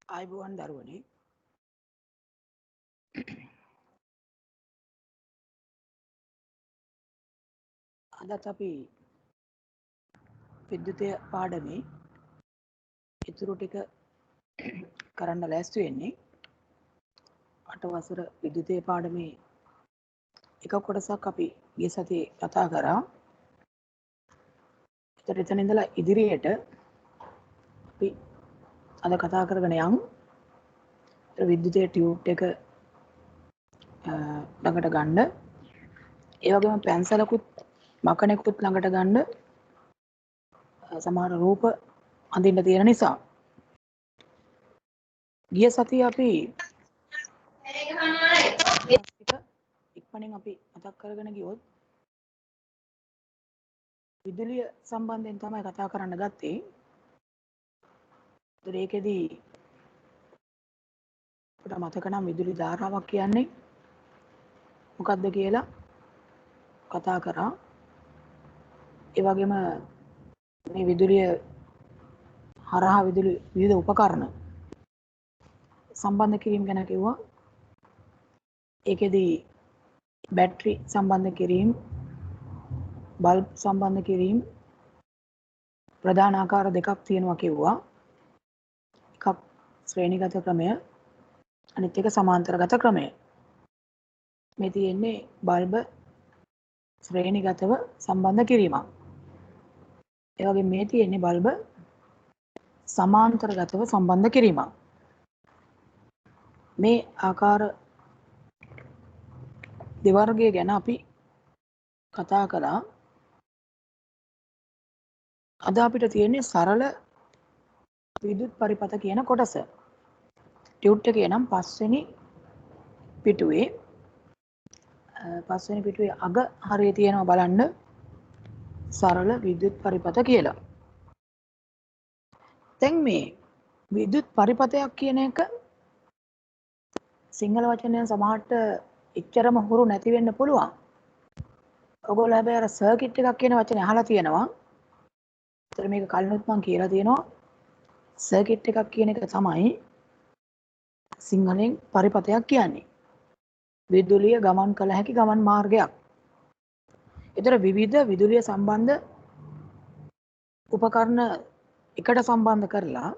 ආයුබෝවන් දරුවනේ අදත් අපි විද්‍යුතය පාඩමේ ඉතුරු ටික කරන්න ලෑස්ති වෙන්නේ 8 වසර විද්‍යුතය පාඩමේ එක කොටසක් අපි ගිය සතියේ කතා කරා. එතන ඉඳලා ඉදිරියට අපි අද කතා කරගෙන යමු. විද්‍යුතය ටියුබ් එක ළඟට ගන්න. ඒ වගේම පැන්සලකුත් මකණෙකුත් ළඟට ගන්න. සමහර රූප අඳින්න තියෙන නිසා ගිය සතියේ අපි ඉක්මනින් අපි මතක් කරගෙන ගියොත් විදුලිය සම්බන්ධයෙන් තමයි කතා කරන්න ගත්තේ. ඒකෙදී අපිට මතක නම් විදුලි ධාරාවක් කියන්නේ මොකක්ද කියලා කතා කරා. ඒ වගේම මේ විදුලිය හරහා විදුලි විවිධ උපකරණ සම්බන්ධ කිරීම ගැන කිව්වා. ඒකෙදී බැටරි සම්බන්ධ කිරීම, බල්බ් සම්බන්ධ කිරීම ප්‍රධාන ආකාර දෙකක් තියෙනවා කිව්වා. එකක් ශ්‍රේණිගත ක්‍රමය, අනිත් එක සමාන්තරගත ක්‍රමය. මේ තියෙන්නේ බල්බ ශ්‍රේණිගතව සම්බන්ධ කිරීමක්. ඒ වගේ මේ තියෙන්නේ බල්බ සමාන්තරගතව සම්බන්ධ කිරීමක්. මේ ආකාර දෙවර්ගය ගැන අපි කතා කළා. අද අපිට තියෙන්නේ සරල විදුලි පරිපථ කියන කොටස. ටියුබ් එකේ නම් පස්වෙනි පිටුවේ අග හරිය තියෙනවා බලන්න සරල විද්‍යුත් පරිපථ කියලා. දැන් මේ විද්‍යුත් පරිපථයක් කියන එක සිංහල වචනයෙන් සමහරට එච්චරම හුරු නැති වෙන්න පුළුවන්. ඔයගොල්ලෝ හැබැයි අර සර්කිට් එකක් කියන වචනේ අහලා තියෙනවා. ඒතර මේක කලිනුත් මම කියලා තියෙනවා. සර්කිට් එකක් කියන එක තමයි සිංහලෙන් පරිපථයක් කියන්නේ. විදුලිය ගමන් කළ හැකි ගමන් මාර්ගයක්. ඒතර විවිධ විදුලිය සම්බන්ධ උපකරණ එකට සම්බන්ධ කරලා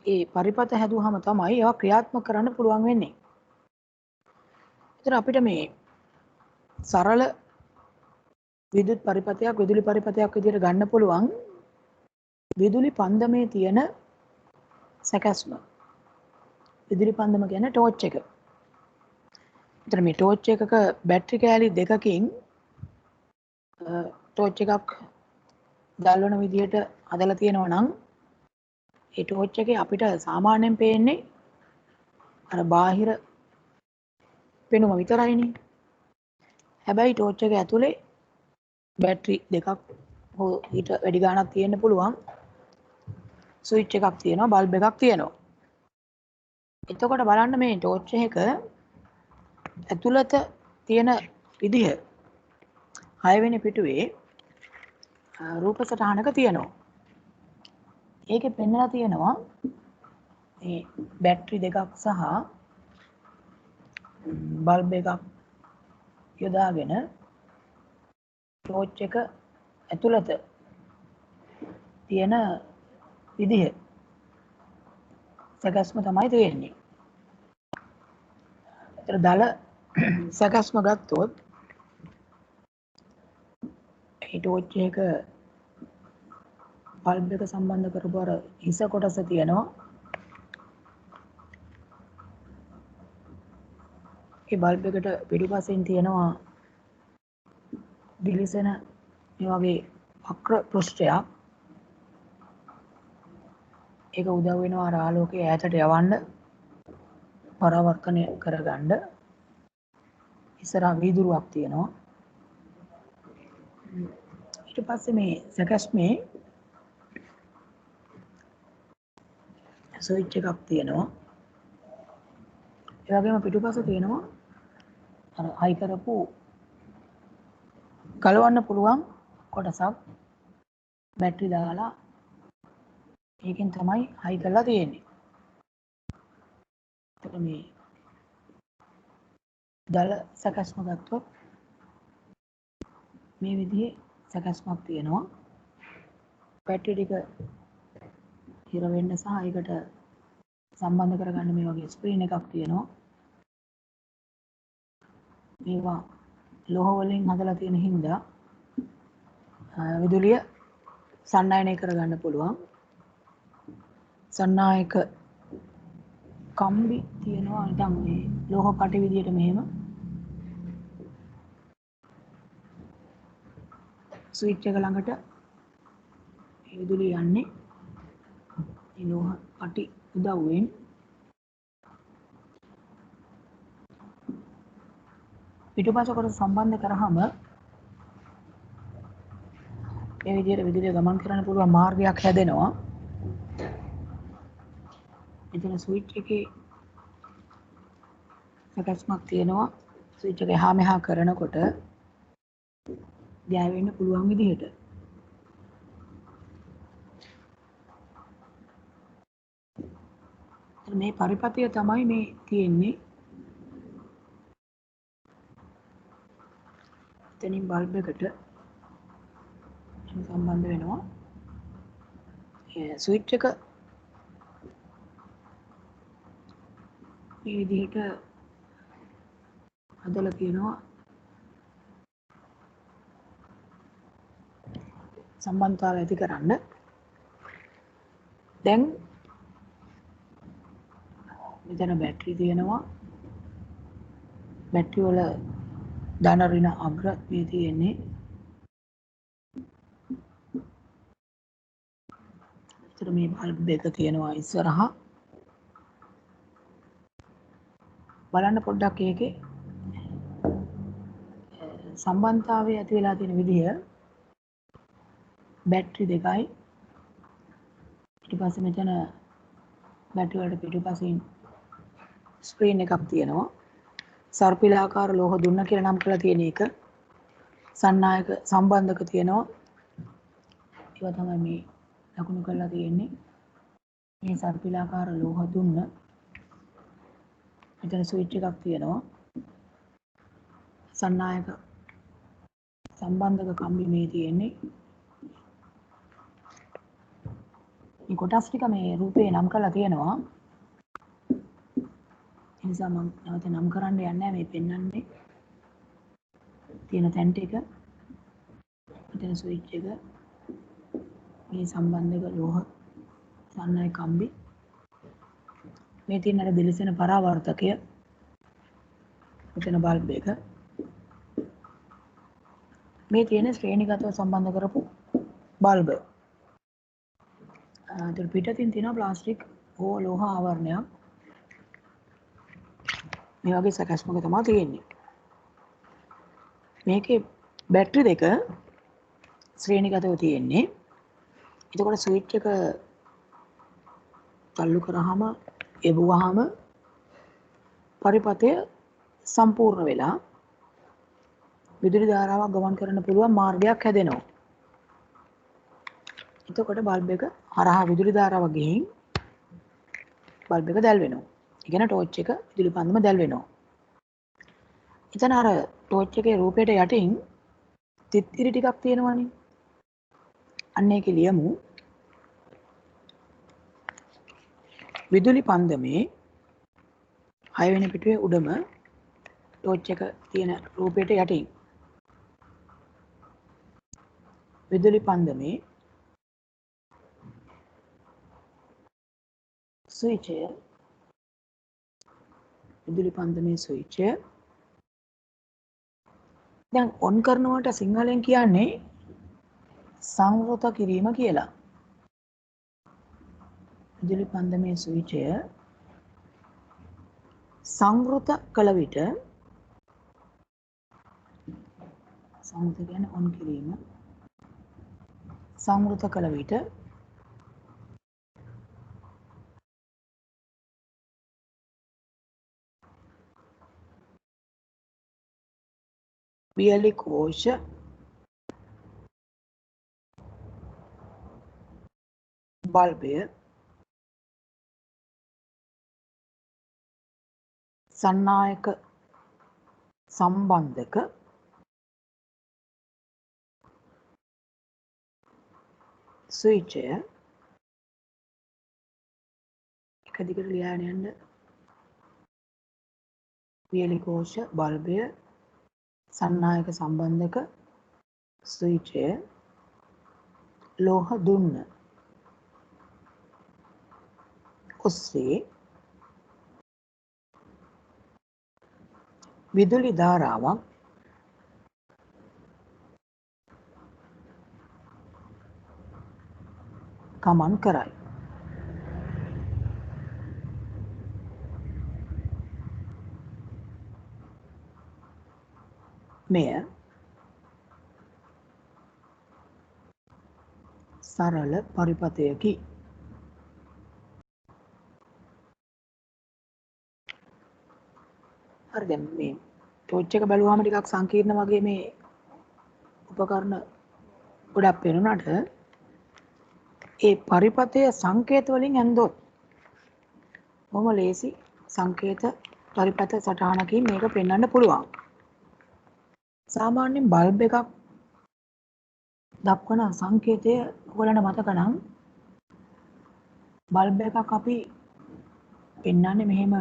ඒ පරිපථ හැදුවහම තමයි ඒවා ක්‍රියාත්මක කරන්න පුළුවන් වෙන්නේ. ඒතර අපිට මේ සරල විදුලි පරිපථයක් විදිහට ගන්න පුළුවන් විදුලි පන්දමේ තියෙන සැකැස්ම. විදුලි පන්දම කියන්නේ ටෝච් එක. ඒතර මේ ටෝච් එකක බැටරි කෑලි දෙකකින් ටෝච් එකක් දැල්වන විදිහට හදලා තියෙනවා නම් ඒ ටෝච් එකේ අපිට සාමාන්‍යයෙන් පේන්නේ අර බාහිර පෙනුම විතරයිනේ. හැබැයි ටෝච් එක ඇතුලේ බැටරි දෙකක් හෝ ඊට වැඩි ගාණක් තියෙන්න පුළුවන්. ස්විච් එකක් තියෙනවා, බල්බ් එකක් තියෙනවා. එතකොට බලන්න මේ ටෝච් එක ඇතුළත තියෙන විදිහ 6 වෙනි පිටුවේ රූප සටහනක තියෙනවා. ඒකේ පෙන්නලා තියෙනවා මේ බැටරි දෙකක් සහ බල්බ් එකක් යොදාගෙන ටෝච් එක ඇතුළත තියෙන විදිහ සැකැස්ම තමයි තියෙන්නේ. ඒතර දල සැකැස්ම ගත්තොත් ඒ ටෝච් එක බල්බ් එක සම්බන්ධ කරපු අර හිස කොටස තියෙනවා. ඒ බල්බ් එකට පිටුපසින් තියෙනවා දිලිසෙන මේ වගේ වක්‍ර පෘෂ්ඨයක්. ඒක උදව් වෙනවා අර ආලෝකය ඈතට යවන්න, පරාවර්තනය කරගන්න. ඉස්සරහා වීදුරුවක් තියෙනවා. ඊට පස්සේ මේ සැකැස්මේ ස්විච් එකක් තියෙනවා. ඒ වගේම පිටුපස තියෙනවා අර හයි කරපු ගලවන්න පුළුවන් කොටසක් බැටරි දාලා ඒකෙන් තමයි හයි කරලා තියෙන්නේ. මේ දල සැකස්ම ගත්තොත් මේ විදිහේ සැකස්මක් තියෙනවා. බැටරි ටික හිර වෙන්න සහ ඒකට සම්බන්ධ කරගන්න මේ වගේ ස්ක්‍රීන් එකක් තියෙනවා. මේවා ලෝහ වලින් හදලා තියෙන හින්දා විදුලිය සන්නායනය කරගන්න පුළුවන්. සන්නායක කම්බි තියෙනවා නිකන් මේ ලෝහ පටි විදියට මෙහෙම. ස්විච් එක ළඟට විදුලිය යන්නේ මේ ලෝහ පටි උදව්වෙන්. පිටුපස කොට සම්බන්ධ කරාම මේ විදිහට විදුලිය ගමන් කරන්න පුළුවන් මාර්ගයක් හැදෙනවා. මෙතන ස්විච් එකේ සැකස්මක් තියෙනවා. ස්විච් එක එහා මෙහා කරනකොට ගෑවෙන්න පුළුවන් විදිහට. මේ පරිපථය තමයි මේ තියෙන්නේ. එතනින් බල්බ් එකට සම්බන්ධ වෙනවා. ස්විච් එක මේ විදිහට හදලා තියෙනවා. සම්බන්ධතාවය ඇති කරන්න. දැන් මෙතන බැටරි තියෙනවා. බැටරි වල ධන ඍණ අග්‍ර මේ තියෙන්නේ. ඒතර මේ බල්බ් එක තියෙනවා ඉස්සරහා. බලන්න පොඩ්ඩක් ඒකේ සම්බන්ධතාවය ඇති වෙලා තියෙන විදිහ. බැටරි දෙකයි. ඊට පස්සේ මෙතන බැටරි වලට පිටුපසින් ස්ක්‍රීන් එකක් තියෙනවා. සර්පිලාකාර ලෝහ දුන්න කියලා නම් කරලා තියෙන එක. සන්නායක සම්බන්ධක තියෙනවා. ඒවා තමයි මේ ලකුණු කරලා තියෙන්නේ. මේ සර්පිලාකාර ලෝහ දුන්න. මෙතන ස්විච් එකක් තියෙනවා. සන්නායක සම්බන්ධක කම්බි මේ තියෙන්නේ. මේ කොටස් ටික මේ රූපේ නම් කරලා තියෙනවා. ඒ නිසා මම නැවත නම් කරන්න යන්නේ නැහැ. මේ පෙන්වන්නේ තියෙන තැන් ටික. මෙතන ස්විච් එක. මේ සම්බන්ධක ලෝහ සන්නායක කම්බි. මේ තියෙන අර දිලිසෙන පරාවර්තකය. මෙතන බල්බ් එක. මේ තියෙන ශ්‍රේණිගතව සම්බන්ධ කරපු බල්බ. ඒතර පිටතින් තියෙන ප්ලාස්ටික් හෝ ලෝහ ආවරණයක්. මේ වගේ සැකස්මක තමයි තියෙන්නේ. මේකේ බැටරි දෙක ශ්‍රේණිගතව තියෙන්නේ. එතකොට ස්විච් එක තල්ලු කරාම එබුවාම පරිපථය සම්පූර්ණ වෙලා විදුලි ධාරාවක් ගමන් කරන්න පුළුවන් මාර්ගයක් හැදෙනවා. එතකොට බල්බ් එක හරහා විදුලි ධාරාවක් ගිහින් බල්බ් එක දැල් වෙනවා. ඒ කියන්නේ ටෝච් එක විදුලි පන්දම දැල් වෙනවා. එතන අර ටෝච් එකේ රූපයට යටින් තිත්තිරි ටිකක් තියෙනවනේ. අන්න ඒක ලියමු. විදුලි පන්දමේ 6 වෙනි පිටුවේ උඩම ටෝච් එක තියෙන රූපයට යටින් විදුලි පන්දමේ ස්විචය විදුලි පන්දමේ ස්විචය දැන් ඔන් කරනවට සිංහලෙන් කියන්නේ සංවෘත කිරීම කියලා. විදුලි පන්දමේ ස්විචය සංවෘත කළ විට සංවෘත කියන්නේ ඔන් කිරීම. සංවෘත කළ විට වියලි කෝෂ බල්බය සන්නායක සම්බන්ධක ස්විචය එක දිගට ලියාගෙන යන්න. වියලි කෝෂ බල්බය සන්නායක සම්බන්ධක ස්විචය ලෝහ දුන්න ඔස්සේ විදුලි ධාරාවක් ගමන් කරයි. මෙය සරල පරිපථයකි. හරි දැන් මේ ටෝච් එක බලුවාම ටිකක් සංකීර්ණ වගේ මේ උපකරණ ගොඩක් පේනුනට ඒ පරිපථය සංකේත වලින් ඇන්දොත් බොහොම ලේසි සංකේත පරිපථ සටහනකින් මේක පෙන්වන්න පුළුවන්. සාමාන්‍යයෙන් බල්බ් එකක් දක්වන සංකේතය ඔයගලන්ට මතක නම් බල්බ් එකක් අපි පෙන්වන්නේ මෙහෙම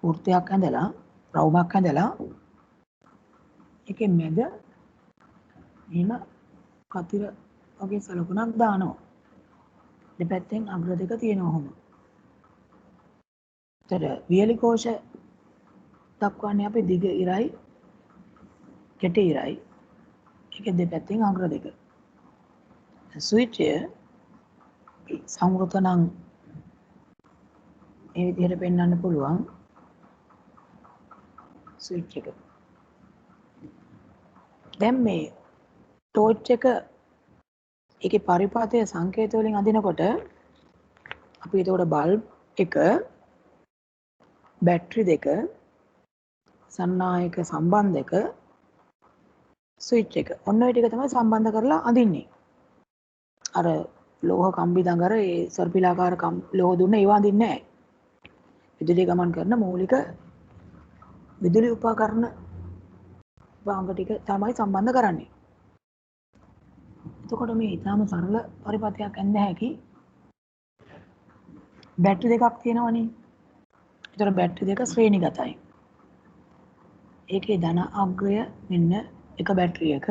වෘත්තයක් ඇඳලා රවුමක් ඇඳලා ඒකේ මැද මෙහෙම කතිර වගේ සලකුණක් දානවා. දෙපැත්තෙන් අග්‍ර දෙක තියෙනවා ඔහොම. ඒතර වියලි කෝෂ දක්වන්නේ අපි දිග ඉරයි කෙටි ඉරයි. ඒකේ දෙපැත්තෙන් අග්‍ර දෙක. ස්විචය සංවෘත නම් මේ විදිහට පෙන්වන්න පුළුවන්. ස්විච් එක. දැන් මේ ටෝච් එක ඒකේ පරිපාතය සංකේත වලින් අදිනකොට අපි එතකොට බල්බ් එක බැටරි දෙක සන්නායක සම්බන්ධක ස්විච් එක ඔන්න ඔය ටික තමයි සම්බන්ධ කරලා අදින්නේ. අර ලෝහ කම්බි දඟර ඒ සර්පිලාකාර ලෝහ දුන්න ඒවා අදින්නේ නැහැ. විදුලිය ගමන් කරන මූලික විදුලි උපකරණ භාග ටික තමයි සම්බන්ධ කරන්නේ. එතකොට මේ ඊටාම සරල පරිපථයක් ඇඳ හැකි බැටරි දෙකක් තියෙනවනේ. ඒතර බැටරි දෙක ශ්‍රේණිගතයි. ඒකේ ධන අග්‍රය මෙන්න එක බැටරියක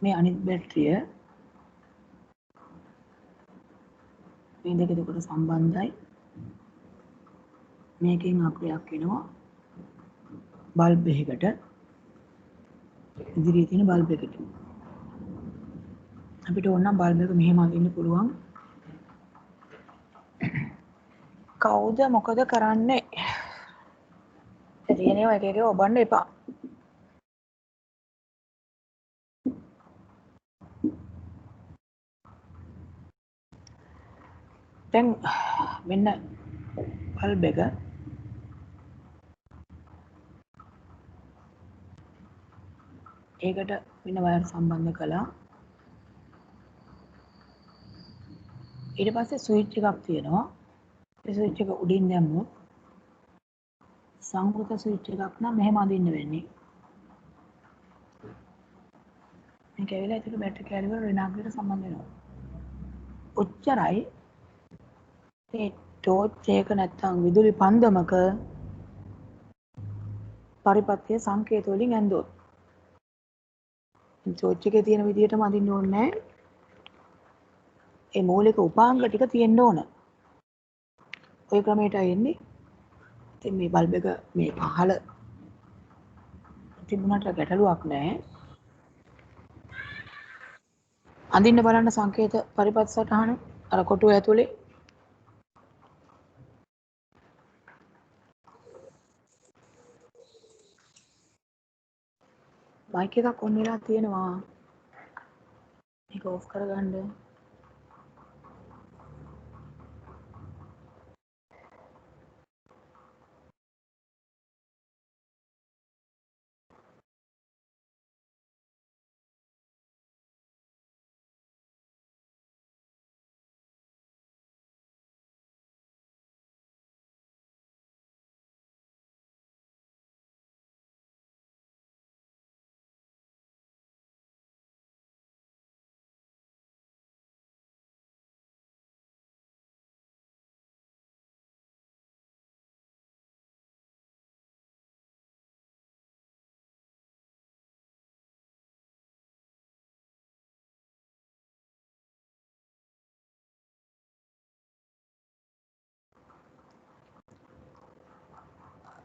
මේ අනිත් බැටරිය මේ දෙක දෙකට සම්බන්ධයි. මේකෙන් අග්‍රයක් වෙනවා බල්බ් එකකට ඉදිරියේ තියෙන බල්බ් එකට. අපිට ඕන නම් බල්බ් එක මෙහෙම අදින්න පුළුවන්. කවුද මොකද කරන්නේ? එදිනේ එක එක ඔබන්න එපා. දැන් මෙන්න බල්බ් එක ඒකට වෙන වයර් සම්බන්ධ කළා. ඊට පස්සේ ස්විච් එකක් තියෙනවා. ඒ ස්විච් එක උඩින් දැම්මොත් සංවෘත ස්විච් එකක් නම් මෙහෙම අදින්න වෙන්නේ. මේක ඇවිල්ලා ඒකට බැටරි කැලිබර් ඍණාත්මකයට සම්බන්ධ වෙනවා. ඔච්චරයි. මේ ටෝච් එක නැත්තම් විදුලි පන්දමක පරිපථය සංකේත වලින් ඇන්දොත් ටෝච් එකේ තියෙන විදිහටම අදින්න ඕනේ නැහැ. ඒ මූලික උපාංග ටික තියෙන්න ඕන. ওই ක්‍රමයටයි එන්නේ. ඉතින් මේ බල්බ් එක මේ පහළ තිබුණාට ගැටලුවක් නැහැ. අඳින්න බලන්න සංකේත පරිපථ සටහන අර කොටුව ඇතුලේ මයික් එකක් ඔන් වෙලා තියෙනවා. මේක ඔෆ් කරගන්න.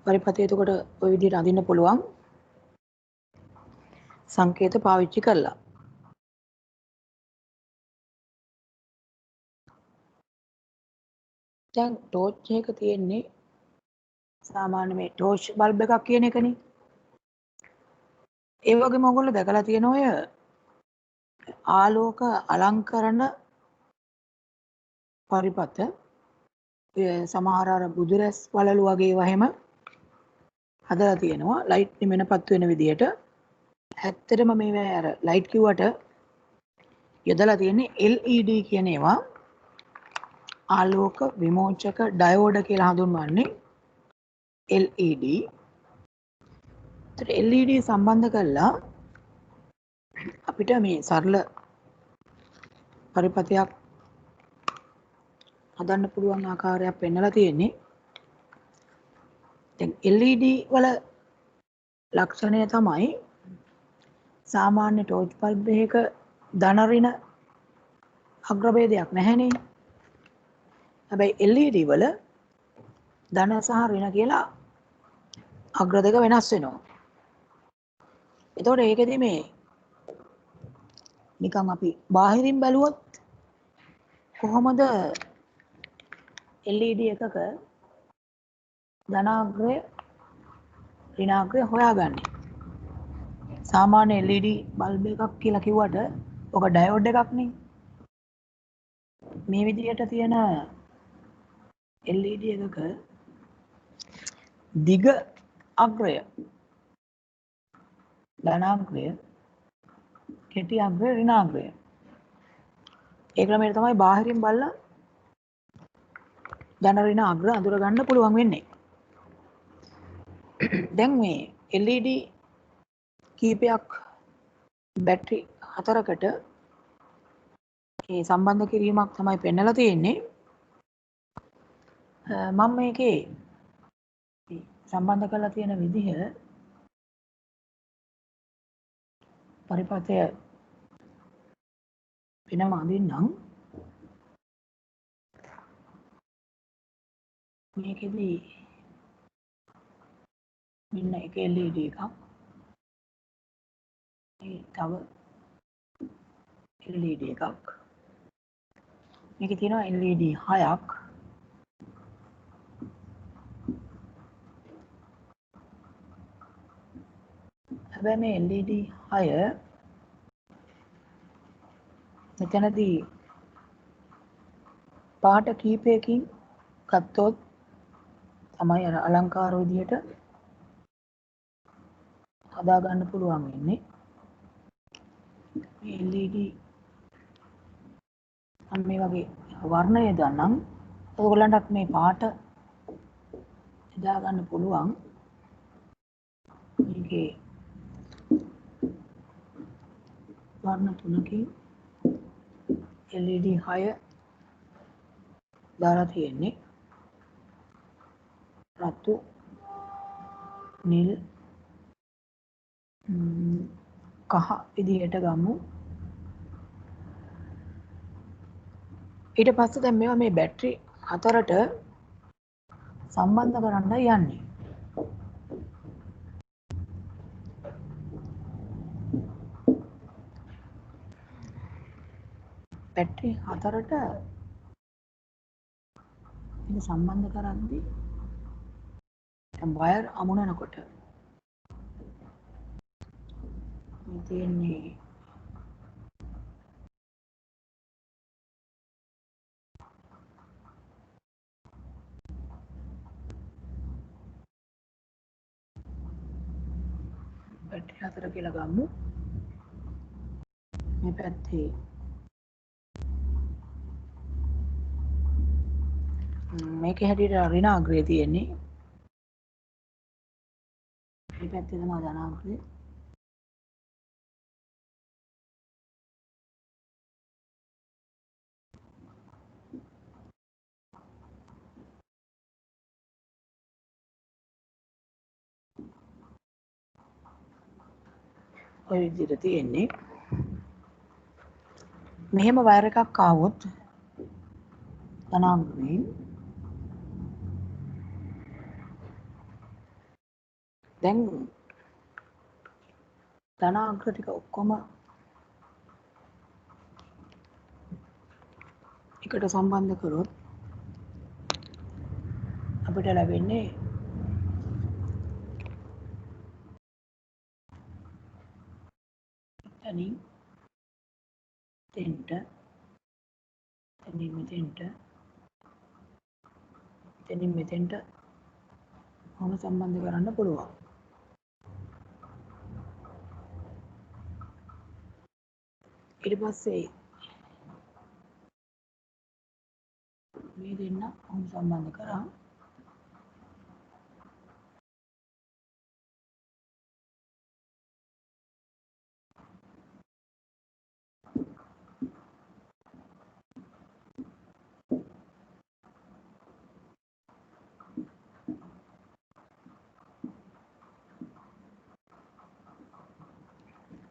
පරිපතේ එතකොට ওই විදිහට අඳින්න පුළුවන් සංකේත පාවිච්චි කරලා. දැන් ටෝච් එක තියෙන්නේ සාමාන්‍ය මේ ටෝච් බල්බ් එකක් කියන එකනේ. ඒ වගේම ඔයගොල්ලෝ දැකලා තියෙන ඔය ආලෝක අලංකරණ පරිපත සමහර අර බුදුරැස් වලලු වගේ ඒවා එහෙම හදලා තියෙනවා ලයිට් නිමනපත් වෙන විදියට. ඇත්තටම මේ අර ලයිට් කිව්වට යොදලා තියෙන්නේ LED කියන ඒවා ආලෝක විමෝචක ඩයෝඩ කියලා හඳුන්වන්නේ LED. ඒතර LED සම්බන්ධ කරලා අපිට මේ සරල පරිපතයක් හදන්න පුළුවන් ආකාරයක් පෙන්වලා තියෙන්නේ. දැන් LED වල ලක්ෂණය තමයි සාමාන්‍ය ටෝච් බල්බ් එකක ධන ඍණ අග්‍රභේදයක් නැහැනේ. හැබැයි LED වල ධන සහ ඍණ කියලා අග්‍ර දෙක වෙනස් වෙනවා. එතකොට ඒකෙදි මේ නිකන් අපි බාහිරින් බැලුවොත් කොහොමද LED එකක ධනාග්‍රය ඍණාග්‍රය හොයාගන්නේ? සාමාන්‍ය LED බල්බ් එකක් කියලා කිව්වට ඔක ඩයෝඩ් එකක් නේ. මේ විදිහට තියෙන LED එකක දිග අග්‍රය ධනාග්‍රය කෙටි අග්‍රය ඍණාග්‍රය. ඒ ක්‍රමයට තමයි බාහිරින් බලලා ධන ඍණ අග්‍ර අඳුර ගන්න පුළුවන් වෙන්නේ. දැන් මේ LED කීපයක් බැටරි 4කට මේ සම්බන්ධ කිරීමක් තමයි පෙන්වලා තියෙන්නේ. මම මේකේ සම්බන්ධ කරලා තියෙන විදිහ පරිපතය වෙනම අඳින්නම්. මේකෙදි මෙන්න එක LED එකක්. මේ තව LED එකක්. මේකේ තියෙනවා LED 6ක්. හැබැයි මේ LED 6 මෙතනදී පාට කීපයකින් ගත්තොත් තමයි අර අලංකාර විදියට හදා ගන්න පුළුවන් වෙන්නේ. මේ LED අන්න මේ වගේ වර්ණය දන්නම් ඔයගොල්ලන්ටත් මේ පාට හදා ගන්න පුළුවන්. මේකේ වර්ණ තුනකින් LED 6 දාලා තියෙන්නේ. රතු, නිල්, කහ විදිහට ගමු. ඊට පස්සේ දැන් මේවා මේ බැටරි 4ට සම්බන්ධ කරන්න යන්නේ. බැටරි 4ට මේක සම්බන්ධ කරද්දී දැන් වයර් අමුණනකොට මේ තියෙන්නේ බැටරි 4 කියලා ගමු. මේ පැත්තේ මේකේ හැටියට ඍණාග්‍රය තියෙන්නේ. මේ පැත්තේ තමයි ධනාග්‍රය. ඔය විදිහට තියෙන්නේ. මෙහෙම වයර් එකක් ආවොත් ධනාග්‍රයෙන් දැන් ධනාග්‍ර ටික ඔක්කොම එකට සම්බන්ධ කරොත් අපිට ලැබෙන්නේ තනින් තෙන්ට තනින් මෙතෙන්ට තනින් මෙතෙන්ට මොන සම්බන්ධ කරන්න පුළුවන්. ඊට පස්සේ මේ දෙන්න මොන සම්බන්ධ කරා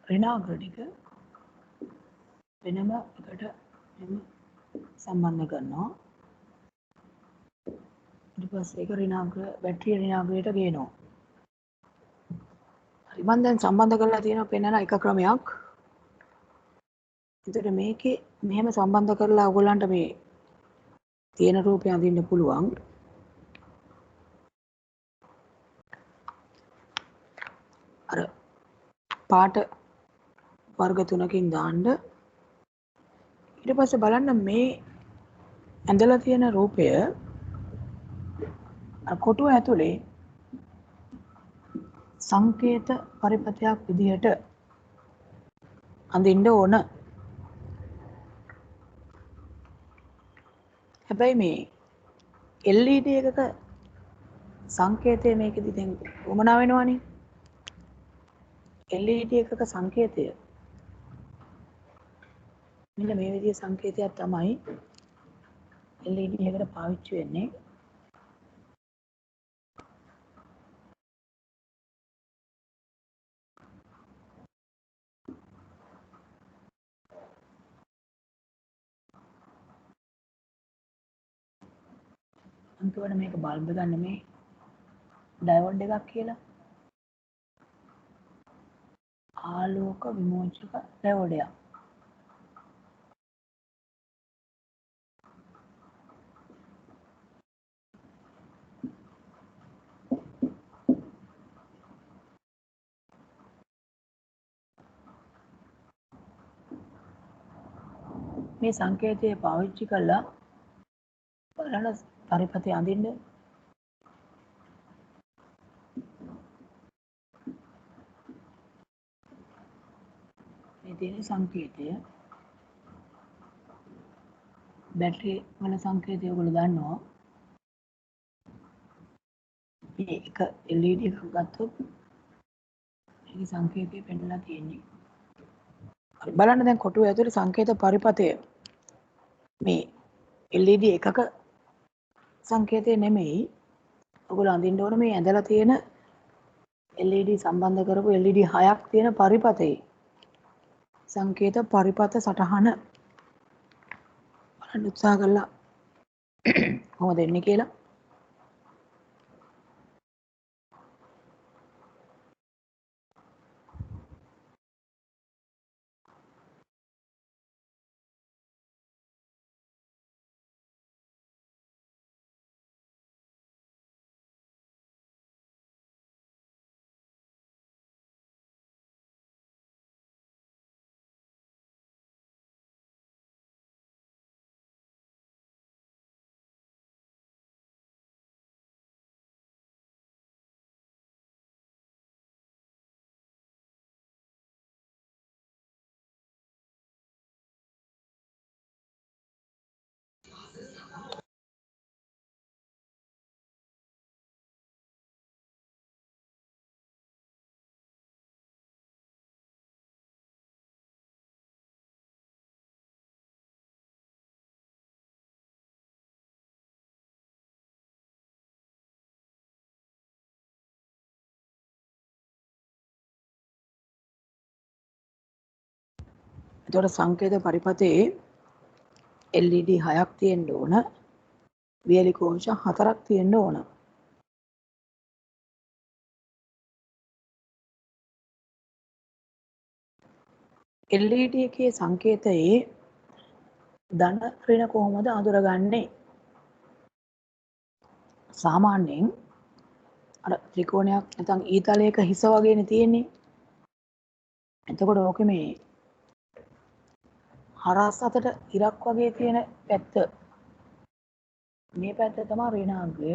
ඍණාග්‍ර ටික වෙනම එකට සම්බන්ධ කරනවා. ඊට පස්සේ ඒක ඍණාග්‍ර බැටරිය ඍණාග්‍රයට ගේනවා. හරි මම දැන් සම්බන්ධ කරලා තියෙනවා පෙන්වන එක ක්‍රමයක්. එතකොට මේකේ මෙහෙම සම්බන්ධ කරලා ඔයගොල්ලන්ට මේ තියෙන රූපය අඳින්න පුළුවන්. අර පාට වර්ග තුනකින් දාන්න. ඊට පස්සේ බලන්න මේ ඇඳලා තියෙන රූපය කොටුව ඇතුලේ සංකේත පරිපතයක් විදිහට අඳින්න ඕන. හැබැයි මේ LED එකක සංකේතය මේකෙදි දැන් වමනා වෙනවනේ. LED එකක සංකේතය මෙන්න මේ විදිහේ සංකේතයක් තමයි LED එකට පාවිච්චි වෙන්නේ. අන්තිමට මේක බල්බ් ගන්න මේ ඩයෝඩ් එකක් කියලා. ආලෝක විමෝචක ඩයෝඩයක්. මේ සංකේතය පාවිච්චි කළා බලන පරිපතේ අඳින්න. මේ තියෙන සංකේතය බැටරි වල සංකේතය ඔයගොල්ලෝ දන්නවා. මේ එක LED එකක් ගත්තොත් මේකේ සංකේතය පෙන්නලා තියෙන්නේ. හරි බලන්න දැන් කොටුව ඇතුලේ සංකේත පරිපතය මේ LED එකක සංකේතය නෙමෙයි. ඔයගොල්ලෝ අඳින්න ඕන මේ ඇඳලා තියෙන LED සම්බන්ධ කරපු LED 6ක් තියෙන පරිපතේ සංකේත පරිපත සටහන බලන්න උත්සාහ කළා කොහොමද එන්නේ කියලා. එතකොට සංකේත පරිපතේ LED 6ක් තියෙන්න ඕන. වියලි කෝෂ 4ක් තියෙන්න ඕන. LED එකේ සංකේතයේ ධන ඍණ කොහොමද අඳුරගන්නේ? සාමාන්‍යයෙන් අර ත්‍රිකෝණයක් නැත්නම් ඊතලයක හිස වගේනේ තියෙන්නේ. එතකොට ඕකේ මේ හරස් අතට ඉරක් වගේ තියෙන පැත්ත මේ පැත්ත තමයි ඍණාග්‍රය.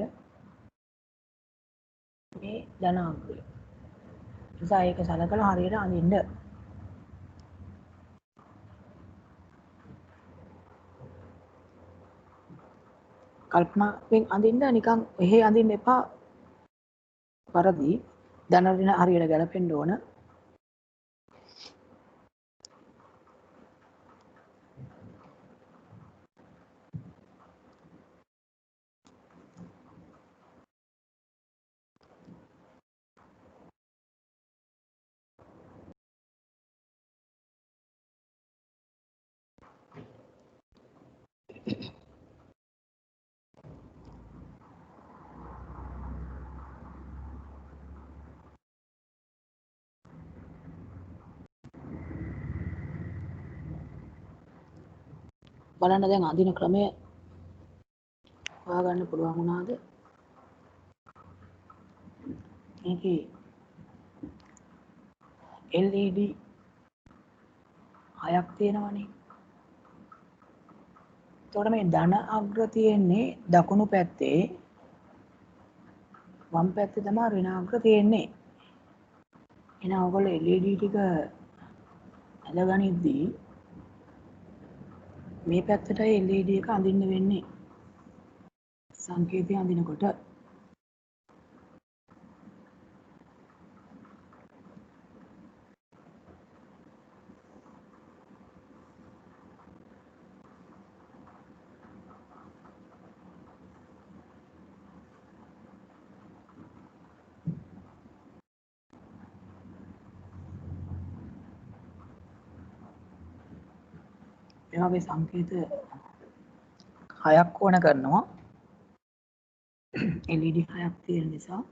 මේ ධනාග්‍රය. නිසා ඒක සලකලා හරියට අඳින්න. කල්පනාවෙන් අඳින්න නිකන් එහෙ අඳින්න එපා. වරදි ධන ඍණ හරියට ගැලපෙන්න ඕන. බලන්න දැන් අඳින ක්‍රමය හොයාගන්න පුළුවන් වුණාද? මේකේ LED 6ක් තියෙනවනේ. එතකොට මේ ධන අග්‍ර තියෙන්නේ දකුණු පැත්තේ, වම් පැත්තේ තමයි ඍණ අග්‍ර තියෙන්නේ. එහෙනම් ඔයගොල්ලෝ LED ටික අඳගනිද්දී මේ පැත්තටයි LED එක අඳින්න වෙන්නේ. සංකේතය අඳිනකොට මේ වගේ සංකේත 6ක් ඕන කරනවා. LED 6ක් තියෙන නිසා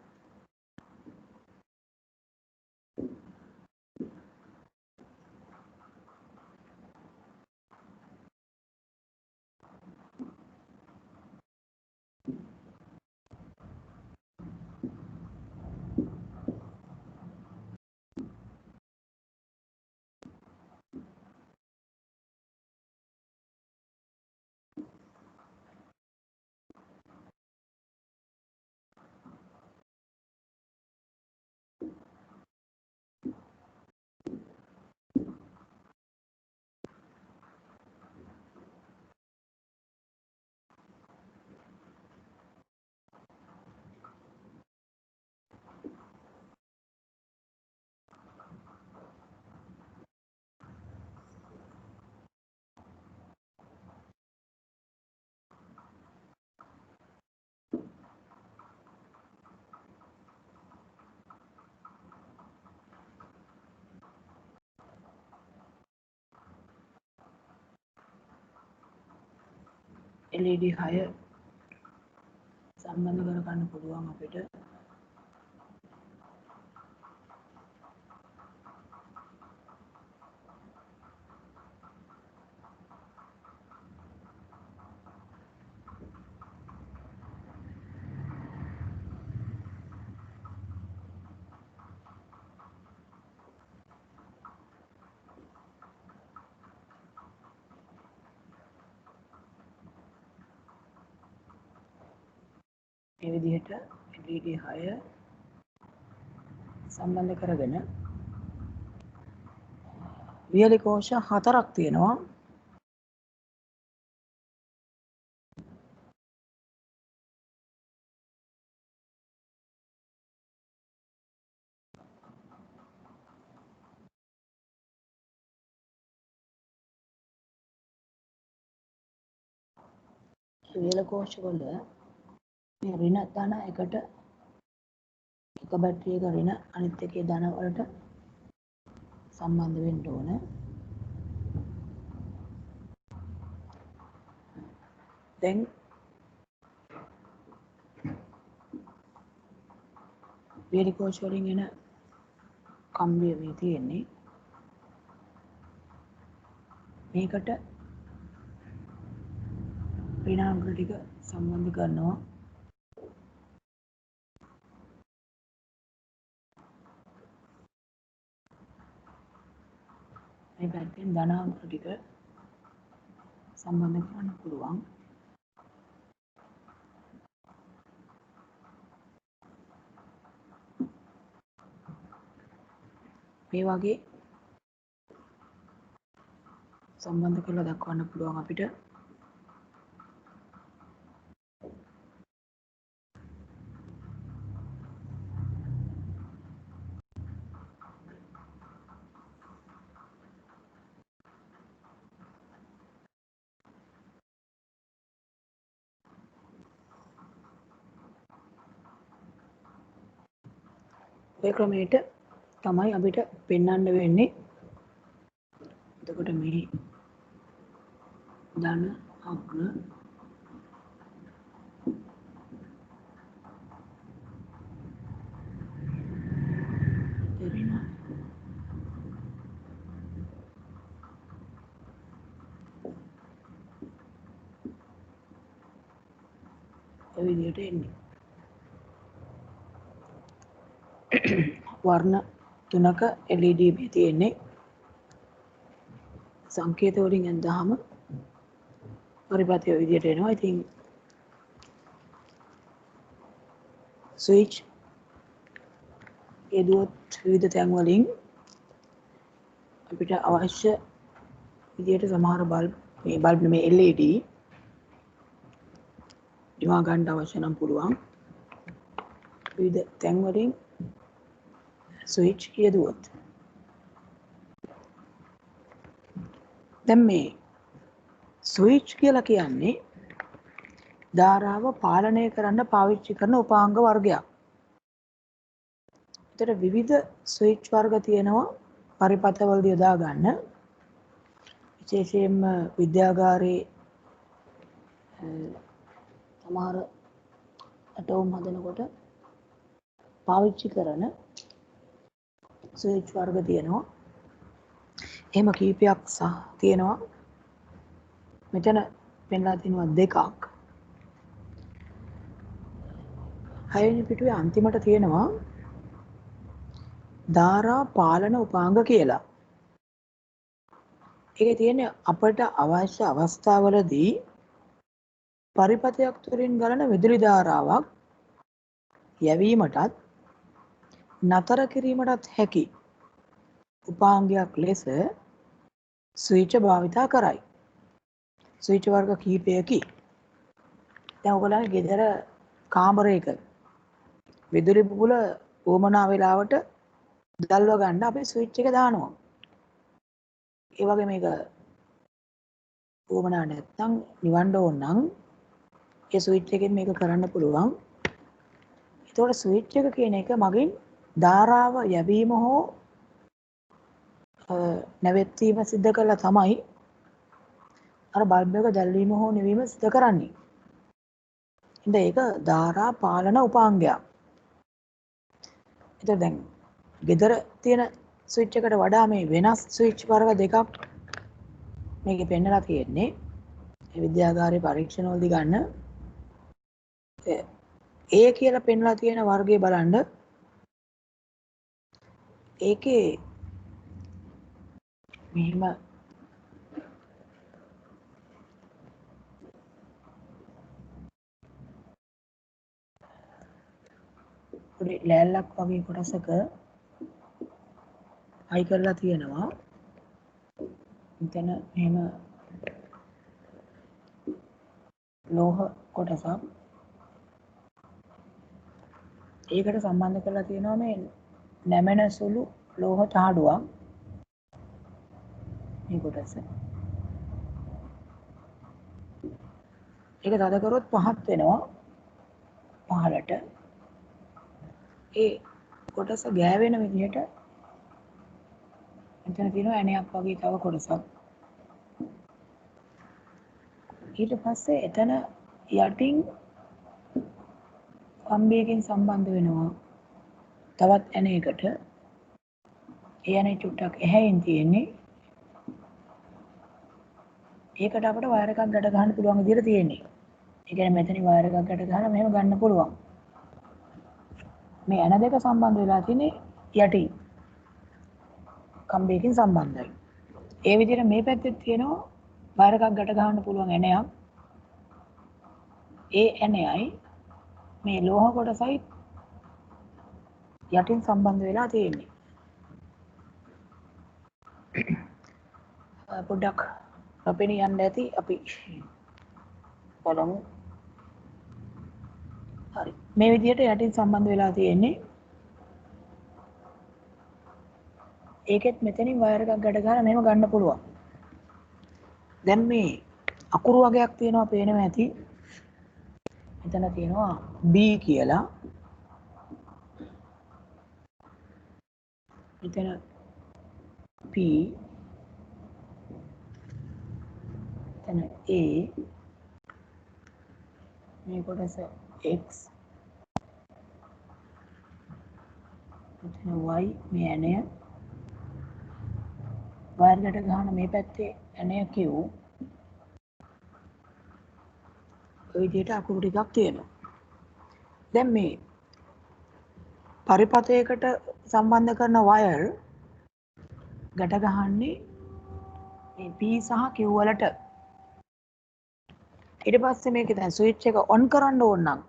LED 6 සම්බන්ධ කරගන්න පුළුවන් අපිට. මේ විදිහට LED 6 සම්බන්ධ කරගෙන වියලි කෝෂ 4ක් තියෙනවා. වියලි කෝෂ වල මේ ඍණ ධන එකට එක බැටරි එක ඍණ අනිත් එකේ ධන වලට සම්බන්ධ වෙන්න ඕන. දැන් වියලි කෝෂ වලින් එන කම්බිය මේ තියෙන්නේ. මේකට ඍණාංග ටික සම්බන්ධ කරනවා. මේ පැත්තෙන් ධනාංග ටික සම්බන්ධ කරන්න පුළුවන්. මේ වගේ සම්බන්ධ කරලා දක්වන්න පුළුවන් අපිට. ඔය ක්‍රමයට තමයි අපිට පෙන්වන්න වෙන්නේ. එතකොට මේ ධන අග්‍ර ඍණ ඔය විදිහට එන්නේ. වර්ණ තුනක LED මේ තියෙන්නේ. සංකේත වලින් ඇඳාම පරිපථය ඔය විදිහට එනවා. ඉතින් ස්විච් යදුවොත් විවිධ තැන් වලින් අපිට අවශ්‍ය විදිහට සමහර බල්බ් මේ LED දිවා ගන්න අවශ්‍ය නම් පුළුවන්. විවිධ තැන් වලින් ස්විච් යදුවොත්. දැන් මේ ස්විච් කියලා කියන්නේ ධාරාව පාලනය කරන්න පාවිච්චි කරන උපාංග වර්ගයක්. ඒතර විවිධ ස්විච් වර්ග තියෙනවා පරිපථවලදී යොදා ගන්න. විශේෂයෙන්ම විද්‍යාගාරයේ සමහර ඇටෝම් හදනකොට පාවිච්චි කරන ස්විච් වර්ග තියෙනවා. එහෙම කීපයක් තියෙනවා. මෙතන පෙන්ලා තිනවා දෙකක්. 6 වෙනි පිටුවේ අන්තිමට තියෙනවා ධාරා පාලන උපාංග කියලා. ඒකේ තියෙන්නේ අපට අවශ්‍ය අවස්ථාවලදී පරිපථයක් තුළින් ගලන විදුලි ධාරාවක් යැවීමටත් නතර කිරීමටත් හැකි උපාංගයක් ලෙස ස්විච් භාවිතා කරයි. ස්විච් වර්ග කිහිපයකි. දැන් ඔයගොල්ලන්ගේ ගෙදර කාමරයක විදුලි බුබුල වමනා වෙලාවට දල්ව ගන්න අපි ස්විච් එක දානවා. ඒ වගේ මේක වමනා නැත්නම් නිවන්න ඕන නම් ඒ ස්විච් එකෙන් මේක කරන්න පුළුවන්. ඒතකොට ස්විච් එක කියන එක මගින් ධාරාව යැවීම හෝ නැවැත්වීම සිද්ධ කළා තමයි අර බල්බ් එක දැල්වීම හෝ නිවීම සිද්ධ කරන්නේ. ඉතින් ඒක ධාරා පාලන උපාංගයක්. ඒතකොට දැන් ගෙදර තියෙන ස්විච් එකට වඩා මේ වෙනස් ස්විච් වර්ග දෙකක් මේකේ පෙන්නලා තියෙන්නේ. ඒ විද්‍යාගාරයේ පරීක්ෂණවලදී ගන්න ඒ කියලා පෙන්නලා තියෙන වර්ගය බලන්න. ඒකේ මෙහෙම පොඩි ලෑල්ලක් වගේ කොටසක අයි කරලා තියෙනවා. මෙතන මෙහෙම ලෝහ කොටසක් ඒකට සම්බන්ධ කරලා තියෙනවා මේ නැමෙන සුළු ලෝහ තහඩුවක්. මේ කොටස ඒක තද කරොත් පහත් වෙනවා පහළට. ඒ කොටස ගෑවෙන විදිහට මෙතන තියෙනවා ඇණයක් වගේ තව කොටසක්. ඊට පස්සේ එතන යටින් කම්බියකින් සම්බන්ධ වෙනවා තවත් ඇණයකට. ඒ ඇණේ චුට්ටක් එහැයින් තියෙන්නේ. ඒකට අපිට වයර් එකක් ගැට ගන්න පුළුවන් විදිහට තියෙන්නේ. ඒ කියන්නේ මෙතනින් වයර් එකක් ගැට ගහලා මෙහෙම ගන්න පුළුවන්. මේ ඇන දෙක සම්බන්ධ වෙලා තියෙන්නේ යටින්. කම්බියකින් සම්බන්ධයි. ඒ විදිහට මේ පැත්තේ තියෙනවා වයර් එකක් ගැට ගන්න පුළුවන් ඇණයක්. ඒ ඇණයයි මේ ලෝහ කොටසයි යටින් සම්බන්ධ වෙලා තියෙන්නේ. පොඩ්ඩක් අපෙනි යන්න ඇති අපි බලමු. හරි. මේ විදිහට යටින් සම්බන්ධ වෙලා තියෙන්නේ. ඒකෙත් මෙතනින් වයර් එකක් ගැට ගන්න මෙහෙම ගන්න පුළුවන්. දැන් මේ අකුරු වගේක් තියෙනවා පේනවා ඇති. මෙතන තියෙනවා B කියලා. මෙතන P මෙතන A මේ කොටස X මෙතන Y මේ ඇණය වයර් ගැට ගන්න මේ පැත්තේ ඇණය Q ඔය විදිහට අකුරු ටිකක් තියෙනවා. දැන් මේ පරිපථයකට සම්බන්ධ කරන වයර් ගැට ගහන්නේ මේ P සහ Q වලට. ඊට පස්සේ මේක දැන් ස්විච් එක ඔන් කරන්න ඕන නම්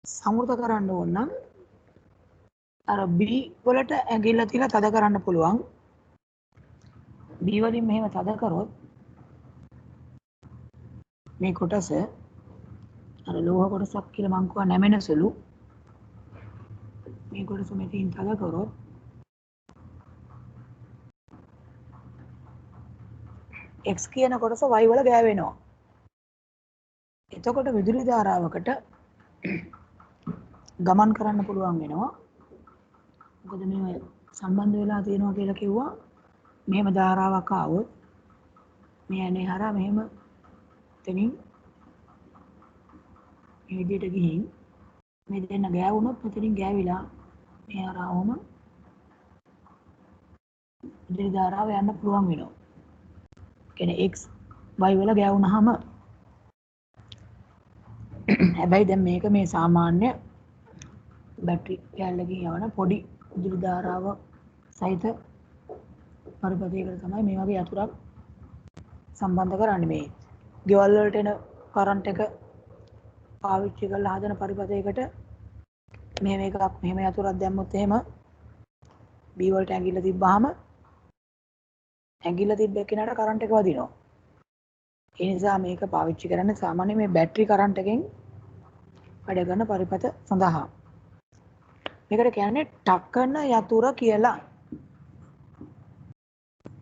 සමෘත කරන්න ඕන නම් අර B වලට ඇඟිල්ල තියලා තද කරන්න පුළුවන්. B වලින් මෙහෙම තද කරොත් මේ කොටස අර ලෝහ කොටසක් කියලා මං කියවා නැමෙන සුළු මේ කොටස මෙතනින් තද කරොත් X කියන කොටස Y වල ගෑවෙනවා. එතකොට විදුලි ධාරාවකට ගමන් කරන්න පුළුවන් වෙනවා. මොකද මේ සම්බන්ධ වෙලා තියෙනවා කියලා කිව්වා. මෙහෙම ධාරාවක් ආවොත් මේ ඇනේ හරහා මෙහෙම එතනින් මේ විදිහට ගිහින් මේ දෙන්න ගෑවුනොත් මෙතනින් ගෑවිලා මේ හරහාම විදුලි ධාරාව යන්න පුළුවන් වෙනවා. කියන්නේ X Y වල ගෑවුනහම හැබැයි දැන් මේක මේ සාමාන්‍ය බැටරි කැල්ලකින් යවන පොඩි විදුලි ධාරාව සහිත පරිපථයකට තමයි මේ වගේ යතුරක් සම්බන්ධ කරන්නේ. මේ ගෙවල් වලට එන කරන්ට් එක පාවිච්චි කරලා හදන පරිපථයකට මෙහෙම එකක් මෙහෙම යතුරක් දැම්මොත් එහෙම B වලට ඇඟිල්ල තිබ්බහම ඇඟිල්ල තිබ්බ කෙනාට කරන්ට් එක වදිනවා. ඒ නිසා මේක පාවිච්චි කරන්නේ සාමාන්‍ය මේ බැටරි කරන්ට් එකෙන් වැඩ කරන පරිපථ සඳහා. මේකට කියන්නේ ටක්කන යතුර කියලා.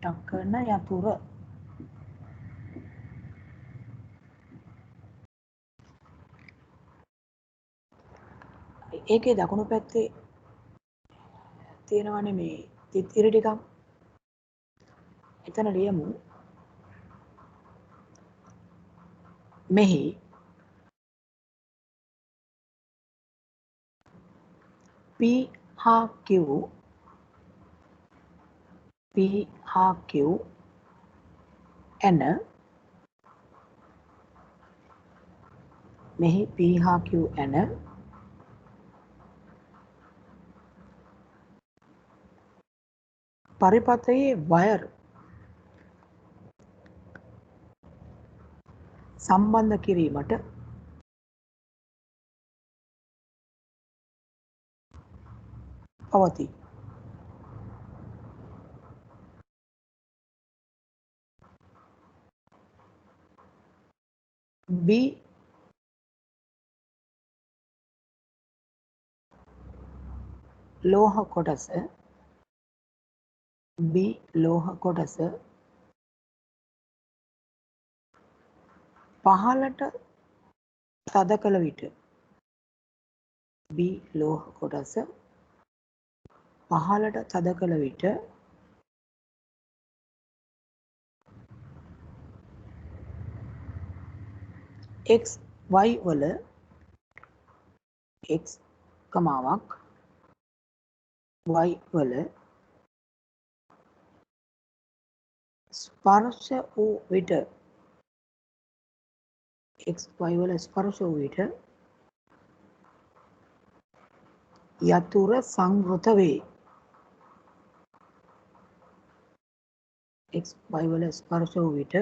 ටක්කන යතුර. ඒකේ දකුණු පැත්තේ තියෙනවනේ මේ තිත්තිරි ටිකක්. එතන ලියමු මෙහි P හා Q ඇන මෙහි P හා Q ඇන පරිපථයේ වයර් සම්බන්ධ කිරීමට පවතී. B ලෝහ කොටස පහළට තද කළ විට B ලෝහ කොටස පහළට තද කළ විට X Y වල X කමාවක් Y වල ස්පර්ශ වූ විට XY වල ස්පර්ශ වූ විට යතුර සංවෘත වේ. XY වල ස්පර්ශ වූ විට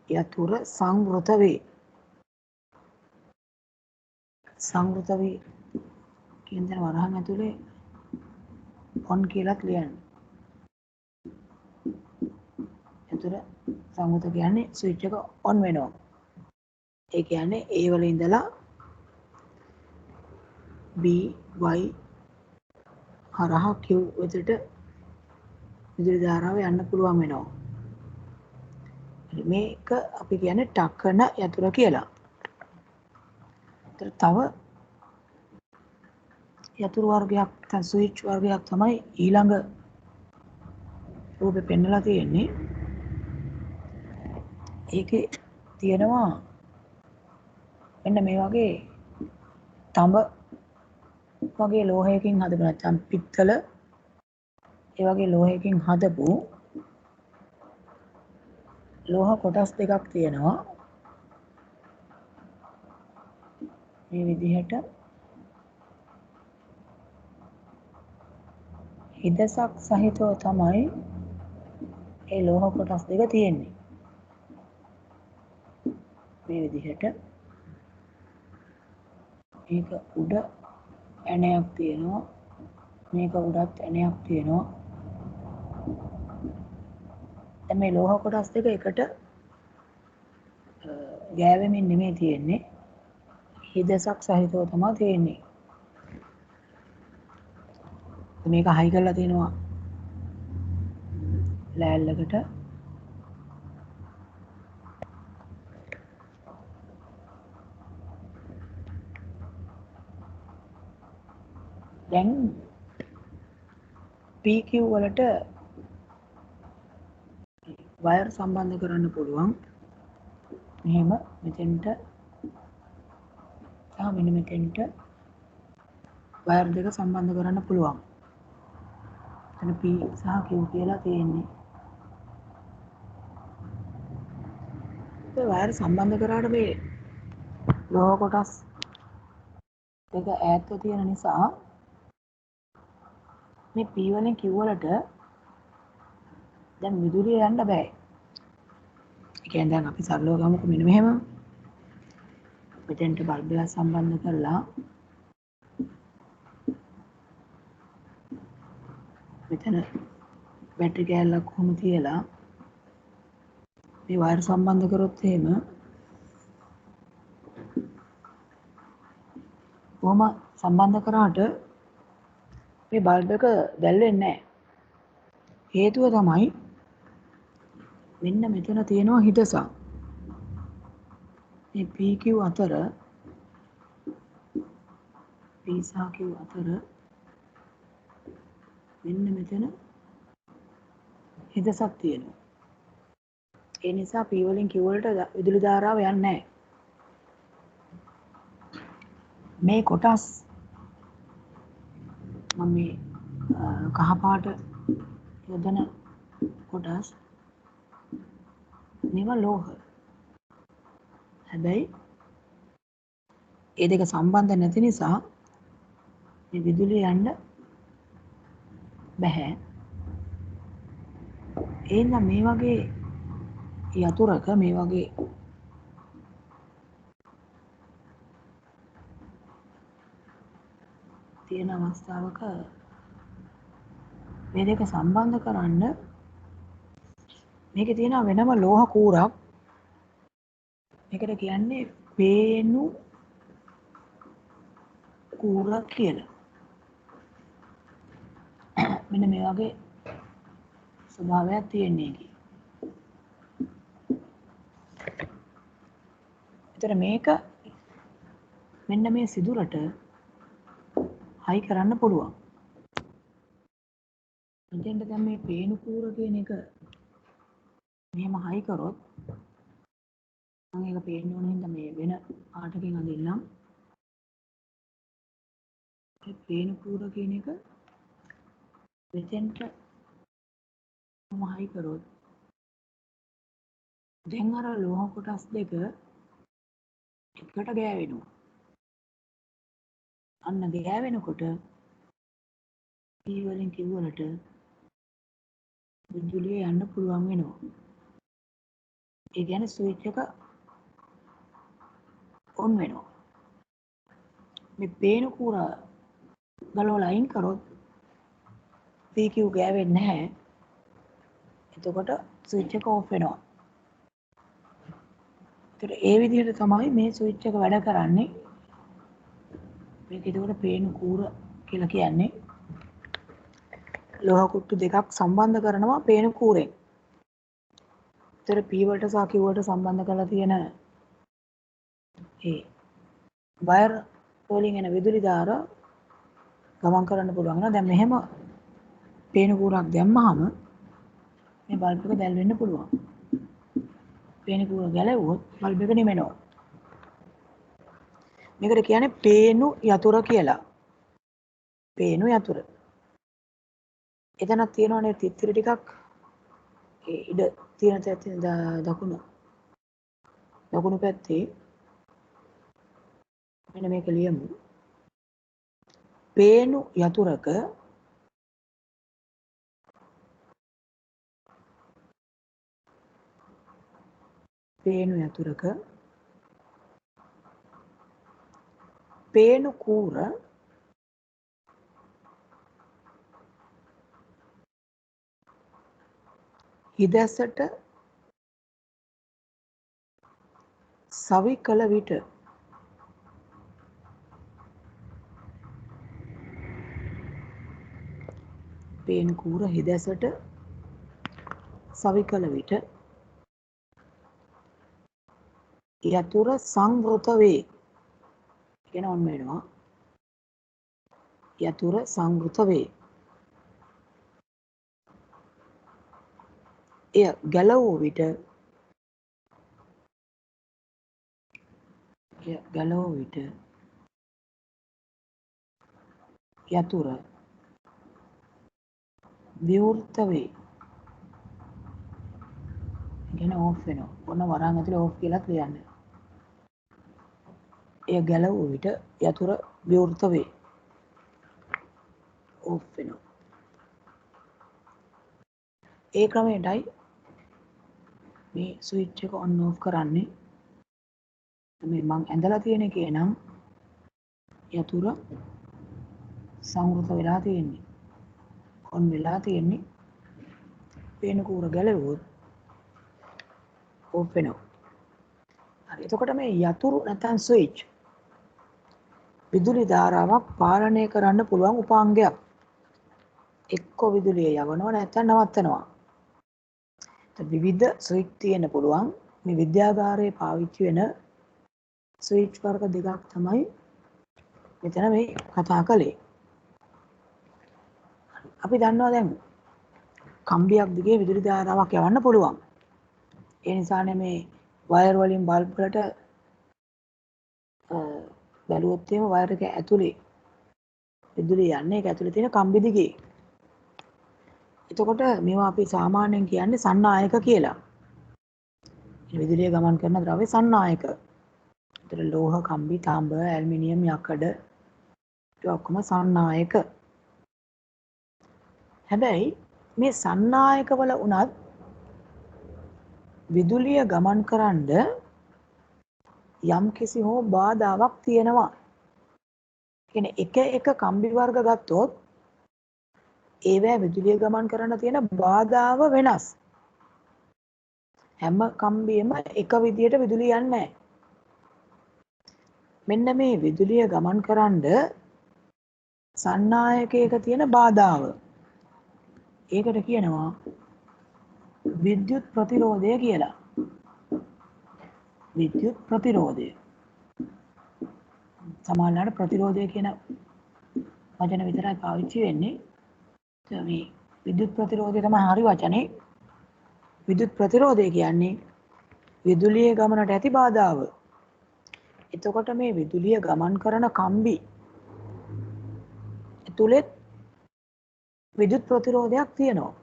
යතුර සංවෘත වේ. සංවෘත වේ කියන දේ වරහන් ඇතුලේ on කියලාත් ලියන්න. යතුර සංවෘත කියන්නේ ස්විච් එක on වෙනවා. ඒ කියන්නේ A වල ඉඳලා B Y හරහා Q වෙතට විදුලි ධාරාව යන්න පුළුවන් වෙනවා. මේක අපි කියන්නේ ටකන යතුර කියලා. තව යතුරු වර්ගයක් නැත්නම් ස්විච් වර්ගයක් තමයි ඊළඟ රූපේ පෙන්වලා තියෙන්නේ. ඒකේ තියෙනවා මෙන්න මේ වගේ තඹ වගේ ලෝහයකින් හදපු නැත්නම් පිත්තල ඒ වගේ ලෝහයකින් හදපු ලෝහ කොටස් දෙකක් තියෙනවා. මේ විදිහට හිදසක් සහිතව තමයි ඒ ලෝහ කොටස් දෙක තියෙන්නේ. මේ විදිහට මේක උඩ ඇණයක් තියෙනවා. මේක උඩත් ඇණයක් තියෙනවා. දැන් මේ ලෝහ කොටස් දෙක එකට ගෑවෙමින් නෙමෙයි තියෙන්නේ. හිදසක් සහිතව තමයි තියෙන්නේ. මේක හයි කරලා තියෙනවා ලෑල්ලකට. දැන් PQ වලට වයර් සම්බන්ධ කරන්න පුළුවන්. මෙහෙම මෙතෙන්ට සහ මෙන්න මෙතෙන්ට වයර් දෙක සම්බන්ධ කරන්න පුළුවන්. එතන P සහ Q කියලා තියෙන්නේ. ඒ වයර් සම්බන්ධ කරාට මේ ලෝහ කොටස් දෙක ඈත්ව තියෙන නිසා මේ P වලින් Q වලට දැන් විදුලිය යන්න බෑ. ඒ කියන්නේ දැන් අපි සරලව ගමුකෝ මෙන්න මෙහෙම. මෙතෙන්ට බල්බ් එකක් සම්බන්ධ කරලා මෙතන බැටරි කෑල්ලක් කොහොම තියලා මේ වයර් සම්බන්ධ කරොත් එහෙම කොහොම සම්බන්ධ කරාට මේ බල්බ් එක දැල්වෙන්නේ නැහැ. හේතුව තමයි මෙන්න මෙතන තියෙනවා හිදසක්. මේ PQ අතර P සහ Q අතර මෙන්න මෙතන හිදසක් තියෙනවා. ඒ නිසා P වලින් Q වලට විදුලි ධාරාව යන්නේ නැහැ. මේ කොටස් මම මේ කහ පාට යොදන කොටස් මේවා ලෝහ. හැබැයි ඒ දෙක සම්බන්ධ නැති නිසා මේ විදුලිය යන්න බෑ. එහෙනම් මේ වගේ යතුරක මේ වගේ තියෙන අවස්ථාවක මේ දෙක සම්බන්ධ කරන්න මේකේ තියෙන වෙනම ලෝහ කූරක්. මේකට කියන්නේ පේනු කූරක් කියලා. මෙන්න මේ වගේ ස්වභාවයක් තියෙන්නේ ඒකේ. ඒතර මේක මෙන්න මේ සිදුරට හයි කරන්න පුළුවන්. මෙතෙන්ට දැන් මේ පේනු කූර කියන එක මෙහෙම හයි කරොත් මම ඒක පේන්න ඕන හින්දා මේ වෙන පාටකින් අඳින්නම්. මේ පේනු කූර කියන එක මෙතෙන්ට මම හයි කරොත් දැන් අර ලෝහ කොටස් දෙක එකට ගෑවෙනවා. අන්න ගෑවෙනකොට P වලින් Q වලට විදුලිය යන්න පුළුවන් වෙනවා. ඒ කියන්නේ ස්විච් එක ඔන් වෙනවා. මේ පේන කූර ගලවලා අයින් කරොත් PQ ගෑවෙන්නේ නැහැ. එතකොට ස්විච් එක ඕෆ් වෙනවා. ඒතර ඒ විදිහට තමයි මේ ස්විච් එක වැඩ කරන්නේ. මේක එතකොට පේන කූර කියලා කියන්නේ ලෝහ කුට්ටු දෙකක් සම්බන්ධ කරනවා පේන කූරෙන්. ඒතර P වලට සහ Q වලට සම්බන්ධ කරලා තියෙන ඒ වයර් වලින් එන විදුලි ධාර ගමන් කරන්න පුළුවන් නේද? දැන් මෙහෙම පේන කූරක් දැම්මහම මේ බල්බ් එක දැල් වෙන්න පුළුවන්. පේන කූර ගැලවුවොත් බල්බ් එක නිවෙනවා. මේකට කියන්නේ පේනු යතුර කියලා. පේනු යතුර. එතනක් තියෙනවනේ තිත්තිරි ටිකක් ඒ ඉඩ තියෙන දකුණු පැත්තේ මෙන්න මේක ලියමු. පේනු යතුරක පේනු කූර හිදැසට සවි කළ විට පේනු කූර හිදැසට සවි කළ විට යතුර සංවෘත වේ. කියන ඔන්න වෙනවා. යතුර සංවෘත වේ. එය ගැලවූ විට යතුර විවෘත වේ. කියන ඕෆ් වෙනවා. ඔන්න වරහන් ඇතුලේ ඕෆ් කියලා ලියන්න. එය ගැලවූ විට යතුර විවෘත වේ. ඕෆ් වෙනවා. ඒ ක්‍රමයටයි මේ ස්විච් එක ඔන් ඕෆ් කරන්නේ. මේ මං ඇඳලා තියෙන එකේ නම් යතුර සංවෘත වෙලා තියෙන්නේ. ඔන් වෙලා තියෙන්නේ. පේන කූර ගැලවුවොත් ඕෆ් වෙනවා. හරි. එතකොට මේ යතුරු නැත්නම් ස්විච් විදුලි ධාරාවක් පාලනය කරන්න පුළුවන් උපාංගයක්. එක්ක විදුලිය යවනවා නැත්නම් නවත්තනවා. විවිධ ස්විච් තියෙන්න පුළුවන්. මේ විද්‍යාගාරයේ පාවිච්චි වෙන ස්විච් වර්ග දෙකක් තමයි මෙතන මේ කතා කළේ. අපි දන්නවා දැන් කම්බියක් දිගේ විදුලි ධාරාවක් යවන්න පුළුවන්. ඒ නිසානේ මේ වයර් වලින් බල්බ් වලට බැලුවොත් එහෙම වයර් එක ඇතුලේ විදුලිය යන්නේ ඒක ඇතුලේ තියෙන කම්බි දිගේ. එතකොට මේවා අපි සාමාන්‍යයෙන් කියන්නේ සන්නායක කියලා. විදුලිය ගමන් කරන ද්‍රව්‍ය සන්නායක. ඒතර ලෝහ, කම්බි, තාම්බ, ඇල්මිනියම්, යකඩ ඒ ඔක්කොම සන්නායක. හැබැයි මේ සන්නායක වල උනත් විදුලිය ගමන් කරන්න යම් කිසි හෝ බාධාවක් තියෙනවා. කියන්නේ එක කම්බි වර්ග ගත්තොත් ඒවැ විදුලිය ගමන් කරන්න තියෙන බාධාව වෙනස්. හැම කම්බියෙම එක විදියට විදුලිය යන්නේ නැහැ. මෙන්න මේ විදුලිය ගමන් කරන්න සන්නායකයක තියෙන බාධාව. ඒකට කියනවා විද්‍යුත් ප්‍රතිරෝධය කියලා. විද්‍යුත් ප්‍රතිරෝධය. සමහරවිට ප්‍රතිරෝධය කියන වචන විතරයි පාවිච්චි වෙන්නේ. මේ විද්‍යුත් ප්‍රතිරෝධය තමයි හරි වචනේ. විද්‍යුත් ප්‍රතිරෝධය කියන්නේ විදුලිය ගමනට ඇති බාධාව. එතකොට මේ විදුලිය ගමන් කරන කම්බි ඇතුළෙත් විද්‍යුත් ප්‍රතිරෝධයක් තියෙනවා.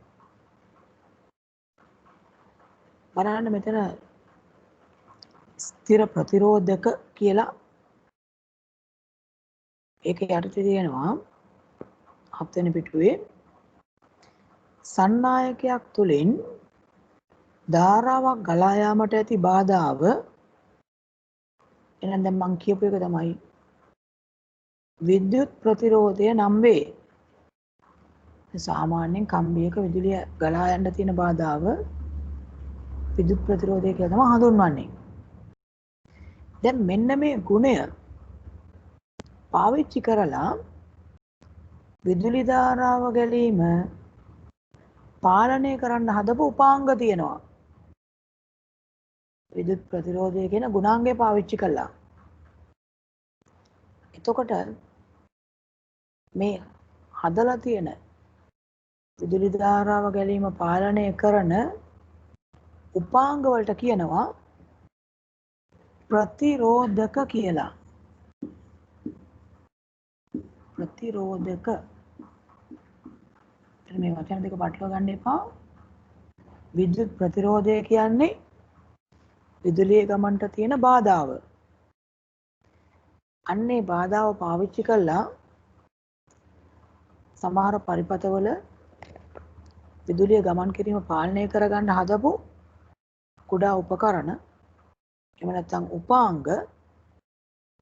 බලන්න මෙතන ස්ථිර ප්‍රතිරෝධක කියලා ඒක යටතේ තියෙනවා 7 වෙනි පිටුවේ සන්නායකයක් තුලින් ධාරාවක් ගලා යාමට ඇති බාධාව එහෙනම් දැන් මම කියපු එක තමයි විද්‍යුත් ප්‍රතිරෝධය නම් වේ. සාමාන්‍යයෙන් කම්බියක විදුලිය ගලා යන්න තියෙන බාධාව විද්‍යුත් ප්‍රතිරෝධය කියලා තමයි හඳුන්වන්නේ. දැන් මෙන්න මේ ගුණය පාවිච්චි කරලා විදුලි ධාරාව ගැලීම පාලනය කරන්න හදපු උපාංග තියෙනවා. විද්‍යුත් ප්‍රතිරෝධය කියන ගුණාංගය පාවිච්චි කළා. එතකොට මේ හදලා තියෙන විදුලි ධාරාව ගැලීම පාලනය කරන උපාංග වලට කියනවා ප්‍රතිරෝධක කියලා. ප්‍රතිරෝධක. මේ වචන දෙක පටලවා ගන්න එපා. විද්‍යුත් ප්‍රතිරෝධය කියන්නේ විදුලිය ගමන්ට තියෙන බාධාව. අන්නේ බාධාව පාවිච්චි කළා සමහර පරිපථවල විදුලිය ගමන් කිරීම පාලනය කරගන්න හදපු කුඩා උපකරණ එහෙම නැත්නම් උපාංග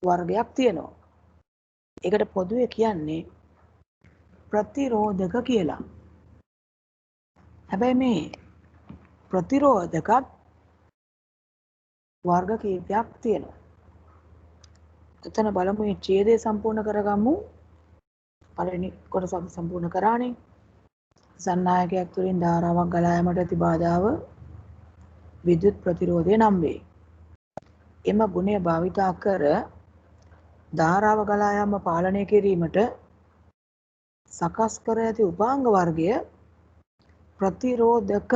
වර්ගයක් තියෙනවා. ඒකට පොදුවේ කියන්නේ ප්‍රතිරෝධක කියලා. හැබැයි මේ ප්‍රතිරෝධක වර්ග කීපයක් තියෙනවා. එතන බලමු මේ ඡේදය සම්පූර්ණ කරගමු. පළවෙනි කොටස අපි සම්පූර්ණ කරානේ. සන්නායකයක් තුළින් ධාරාවක් ගලා යාමට ඇති බාධාව විද්‍යුත් ප්‍රතිරෝධය නම් වේ. එම ගුණය භාවිතා කර ධාරාව ගලා යාම පාලනය කිරීමට සකස් කර ඇති උපාංග වර්ගය ප්‍රතිරෝධක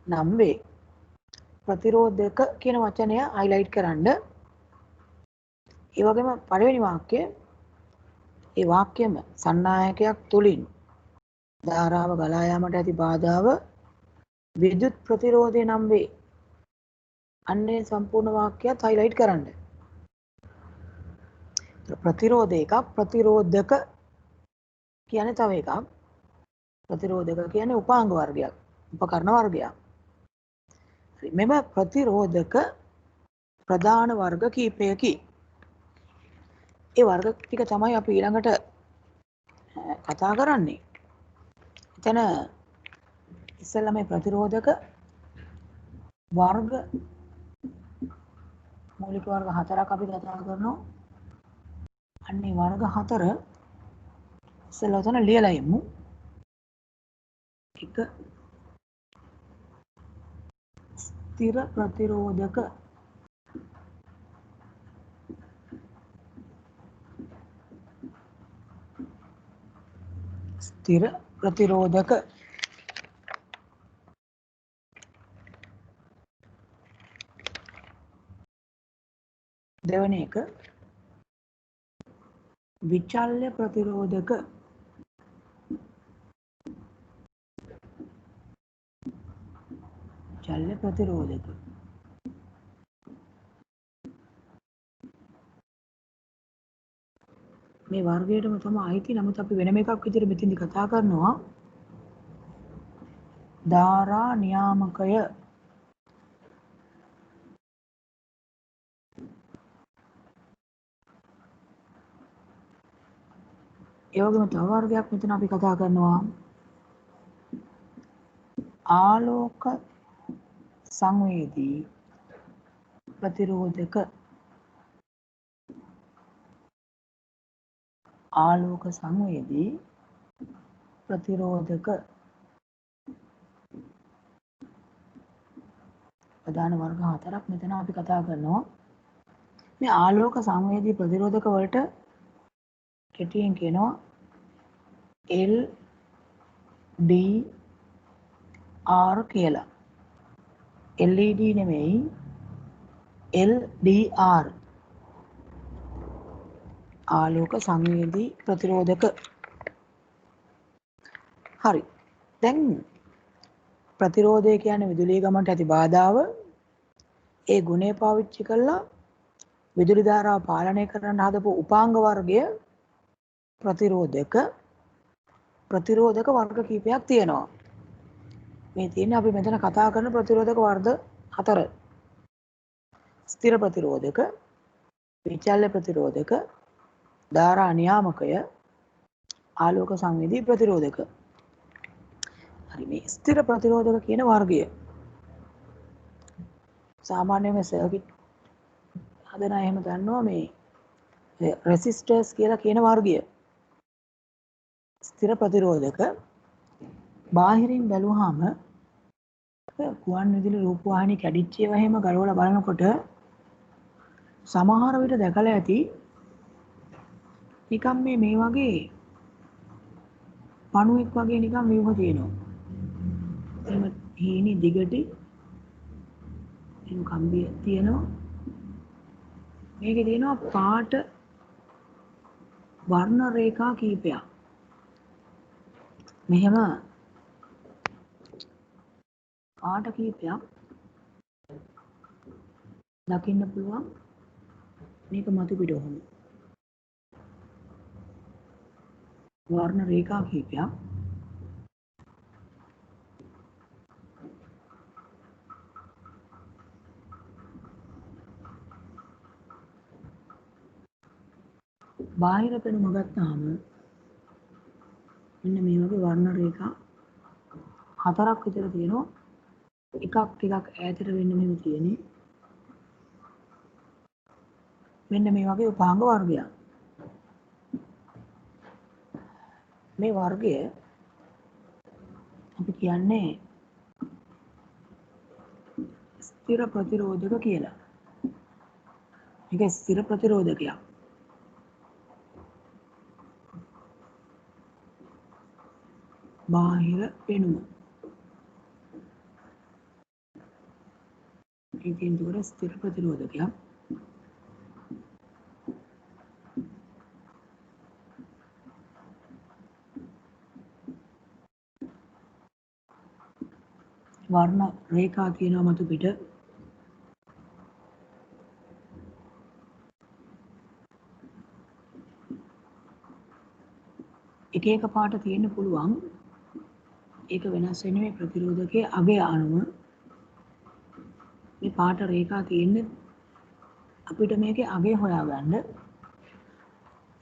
නම් වේ. ප්‍රතිරෝධක කියන වචනය හයිලයිට් කරන්න. ඒ වගේම පළවෙනි වාක්‍යය ඒ වාක්‍යම සන්නායකයක් තුලින් ධාරාව ගලා යාමට ඇති බාධාව විද්‍යුත් ප්‍රතිරෝධය නම් වේ. අන්නේ සම්පූර්ණ වාක්‍යයත් හයිලයිට් කරන්න. ප්‍රතිරෝධය එකක් ප්‍රතිරෝධක කියන්නේ තව එකක්. ප්‍රතිරෝධක කියන්නේ උපාංග වර්ගයක්, උපකරණ වර්ගයක්. මෙම ප්‍රතිරෝධක ප්‍රධාන වර්ග කීපයකි. ඒ වර්ග ටික තමයි අපි ඊළඟට කතා කරන්නේ. එතන ඉස්සෙල්ලා මේ ප්‍රතිරෝධක වර්ග මූලික වර්ග 4ක් අපි කතා කරනවා. අන්නේ වර්ග 4 ඉස්සෙල්ලා උතන ලියලා යමු. එක ස්ථිර ප්‍රතිරෝධක ස්ථිර ප්‍රතිරෝධක දෙවෙනි එක විචල්්‍ය ප්‍රතිරෝධක චල්්‍ය ප්‍රතිරෝධක මේ වර්ගයටම තමයි අයිති. නමුත් අපි වෙනම එකක් විදිහට මෙතෙන්දි කතා කරනවා ධාරා නියාමකය. ඒ වගේම තව වර්ගයක් මෙතන අපි කතා කරනවා ආලෝක සංවේදී ප්‍රතිරෝධක. ආලෝක සංවේදී ප්‍රතිරෝධක ප්‍රධාන වර්ග 4ක් මෙතන අපි කතා කරනවා. මේ ආලෝක සංවේදී ප්‍රතිරෝධක වලට කෙටියෙන් කියනවා LDR කියලා. LED නෙමෙයි LDR. ආලෝක සංවේදී ප්‍රතිරෝධක. හරි. දැන් ප්‍රතිරෝධය කියන්නේ විදුලිය ගමන්ට ඇති බාධාව. ඒ ගුණය පාවිච්චි කළා විදුලි ධාරාව පාලනය කරන්න හදපු උපාංග වර්ගය ප්‍රතිරෝධක වර්ග කීපයක් තියෙනවා. මේ තියෙන්නේ අපි මෙතන කතා කරන ප්‍රතිරෝධක වර්ග 4. ස්ථිර ප්‍රතිරෝධක, විචල්්‍ය ප්‍රතිරෝධක, ධාරා නියාමකය, ආලෝක සංවේදී ප්‍රතිරෝධක. හරි මේ ස්ථිර ප්‍රතිරෝධක කියන වර්ගය සාමාන්‍යයෙන් සර්කිට් හදන අය එහෙම දන්නවා මේ රෙසිස්ටර්ස් කියලා කියන වර්ගය. ස්ථිර ප්‍රතිරෝධක බාහිරින් බැලුවාම ගුවන් විදුලි රූපවාහිනී කැඩිච්ච ඒවා එහෙම ගලවලා බලනකොට සමහර විට දැකලා ඇති නිකම් මේ වගේ පණුවෙක් වගේ නිකම් ව්‍යුහ තියෙනවා. එහෙම හීනි දිගට එහෙම කම්බිය තියෙනවා. මේකේ තියෙනවා පාට වර්ණ රේඛා කීපයක්. මෙහෙම පාට කීපයක් දකින්න පුළුවන් මේක මතු පිට වුණ වර්ණ රේඛා කීපයක් බාහිර පෙනුම ගත්තාම මෙන්න මේ වගේ වර්ණ රේඛා 4ක් විතර තියෙනවා. එකක් ටිකක් ඈතට වෙන්න මෙහෙම තියෙන්නේ. මෙන්න මේ වගේ උපාංග වර්ගයක්. මේ වර්ගය අපි කියන්නේ ස්ථිර ප්‍රතිරෝධක කියලා. මේක ස්ථිර ප්‍රතිරෝධකයක්. බාහිර පෙනුම. ඉතින් දුර ස්ථිර ප්‍රතිරෝධකයක්. වර්ණ රේඛා තියෙනවා මතු පිට. එක එක පාට තියෙන්න පුළුවන්. ඒක වෙනස් වෙන්නේ මේ ප්‍රතිරෝධකයේ අගය අනුව. මේ පාට රේඛා තියෙන්නේ අපිට මේකේ අගය හොයාගන්න.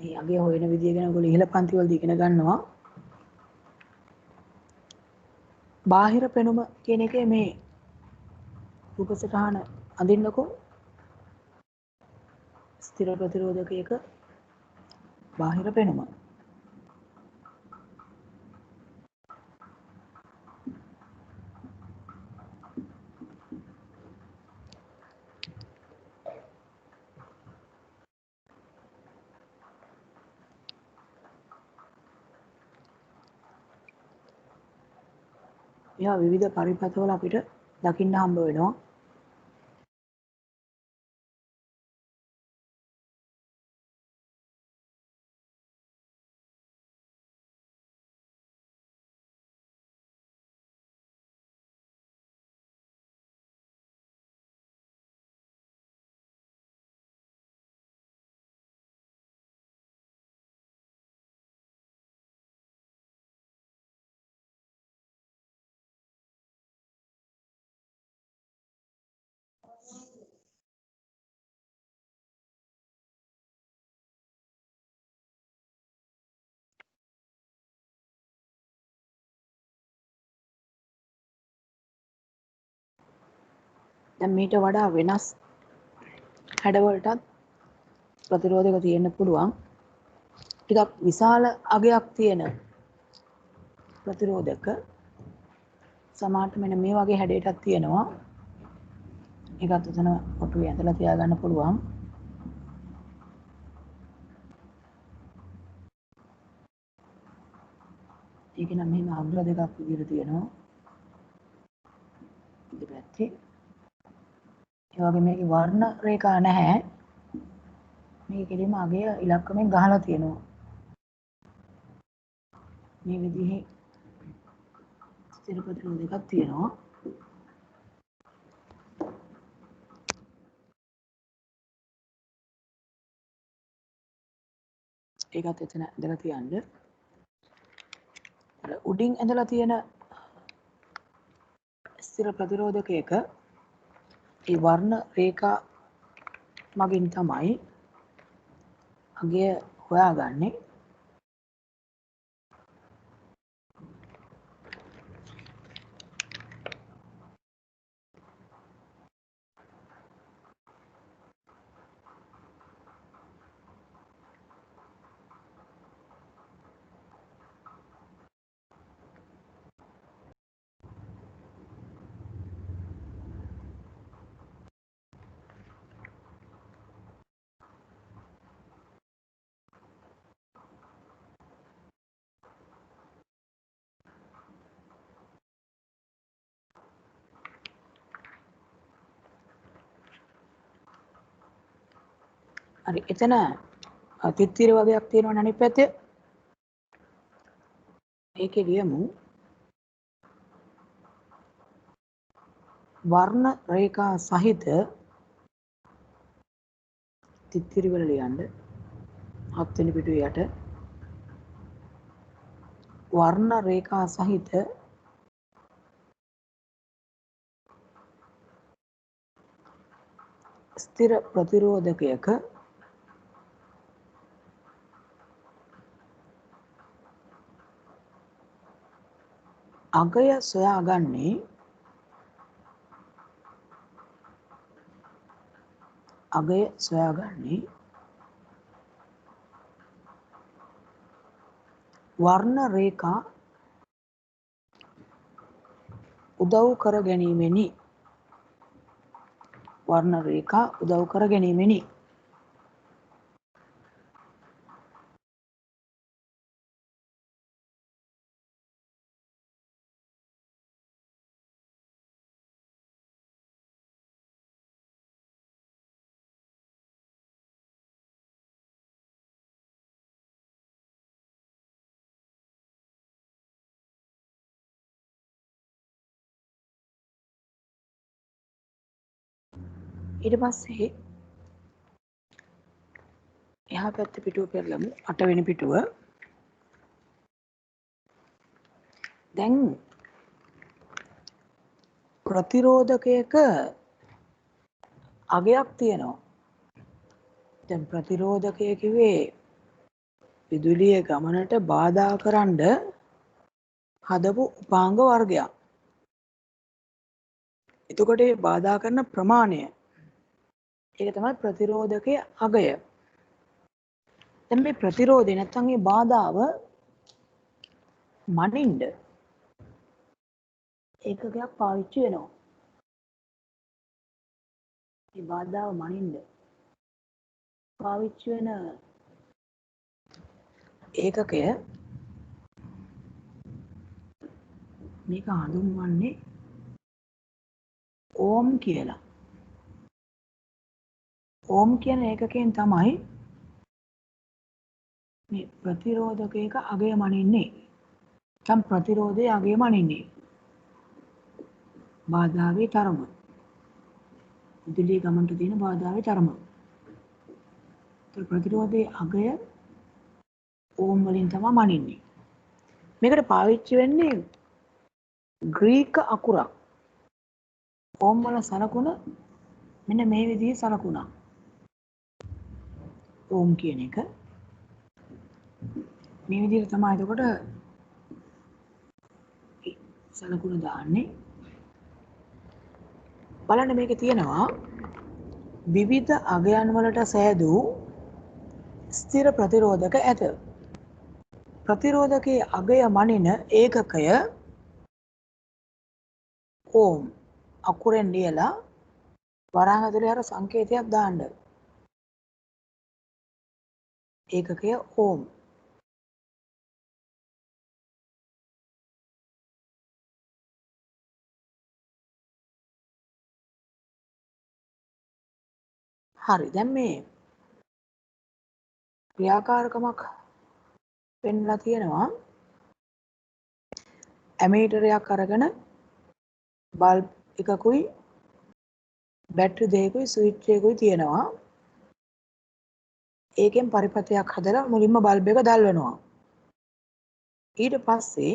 මේ අගය හොයන විදිය ගැන ඔයගොල්ලෝ ඉහළ පන්ති වලදී ඉගෙන ගන්නවා. බාහිර පෙනුම කියන එකේ මේ රූප සටහන අඳින්නකෝ. ස්ථිර ප්‍රතිරෝධකයක බාහිර පෙනුම. මේවා විවිධ පරිපථවල අපිට දකින්න හම්බ වෙනවා. දැන් මීට වඩා වෙනස් හැඩවලටත් ප්‍රතිරෝධක තියෙන්න පුළුවන්. ටිකක් විශාල අගයක් තියෙන ප්‍රතිරෝධක සමහරට මෙන්න මේ වගේ හැඩයටත් තියෙනවා. ඒකත් උතන ඔටුවේ ඇඳලා තියාගන්න පුළුවන්. ඒක නම් මෙහෙම අග්‍ර දෙකක් විදිහට තියෙනවා. ඉතින් ඒ වගේ මේකේ වර්ණ රේඛා නැහැ. මේ කෙලින්ම අගය ඉලක්කමෙන් ගහලා තියෙනවා. මේ විදිහේ ස්ථිර ප්‍රතිරෝධකයක් තියෙනවා. ඒකත් එතන ඇඳලා තියන්න. උඩින් ඇඳලා තියෙන ස්ථිර ප්‍රතිරෝධකයක ඒ වර්ණ රේඛා මගින් තමයි අගය හොයාගන්නේ. හරි එතන තිත්තිර වගේක් තියෙනවා අනිත් පැත්තේ. ඒකේ ලියමු වර්ණ රේඛා සහිත තිත්තිරි වල ලියන්න 7 වෙනි පිටුවේ යට වර්ණ රේඛා සහිත ස්ථිර ප්‍රතිරෝධකයක අගය සොයාගන්නේ වර්ණ රේඛා උදව් කර ගැනීමෙනි. වර්ණ රේඛා උදව් කර ගැනීමෙනි. ඊට පස්සේ එහා පැත්තේ පිටුව පෙරලමු 8 වෙනි පිටුව. දැන් ප්‍රතිරෝධකයක අගයක් තියෙනවා. දැන් ප්‍රතිරෝධකය කිව්වේ විදුලිය ගමනට බාධා කරන්න හදපු උපාංග වර්ගයක්. එතකොට මේ බාධා කරන ප්‍රමාණය ඒක තමයි ප්‍රතිරෝධකයේ අගය. දැන් මේ ප්‍රතිරෝධය නැත්නම් මේ බාධාව මනින්න ඒකකයක් පාවිච්චි වෙනවා. මේ බාධාව මනින්න පාවිච්චි වෙන ඒකකය මේක හඳුන්වන්නේ ඕම් කියලා. ඕම් කියන ඒකකයෙන් තමයි මේ ප්‍රතිරෝධකයක අගය මනින්නේ. තම් ප්‍රතිරෝධයේ අගය මනින්නේ. බාධාවේ තරම. විදුලිය ගමනට තියෙන බාධාවේ තරම. ප්‍රතිරෝධයේ අගය ඕම් වලින් තමයි මනින්නේ. මේකට පාවිච්චි වෙන්නේ ග්‍රීක අකුරක්. ඕම් වල සලකුණ මෙන්න මේ විදිහේ සලකුණක්. ඕම් කියන එක මේ විදිහට තමයි එතකොට සලකුණ දාන්නේ. බලන්න මේකේ තියෙනවා විවිධ අගයන් වලට සෑදූ ස්ථිර ප්‍රතිරෝධක ඇත. ප්‍රතිරෝධකයේ අගය මනින ඒකකය ඕම් අකුරෙන් ලියලා වරහන් ඇතුලේ අර සංකේතයක් දාන්න. ඒකකය ඕම්. හරි දැන් මේ ක්‍රියාකාරකමක් පෙන්ලා තියෙනවා. ඇමීටරයක් අරගෙන බල්බ් එකකුයි බැටරි දෙකකුයි ස්විච් එකකුයි තියෙනවා. ඒකෙන් පරිපථයක් හදලා මුලින්ම බල්බ් එක දැල්වනවා. ඊට පස්සේ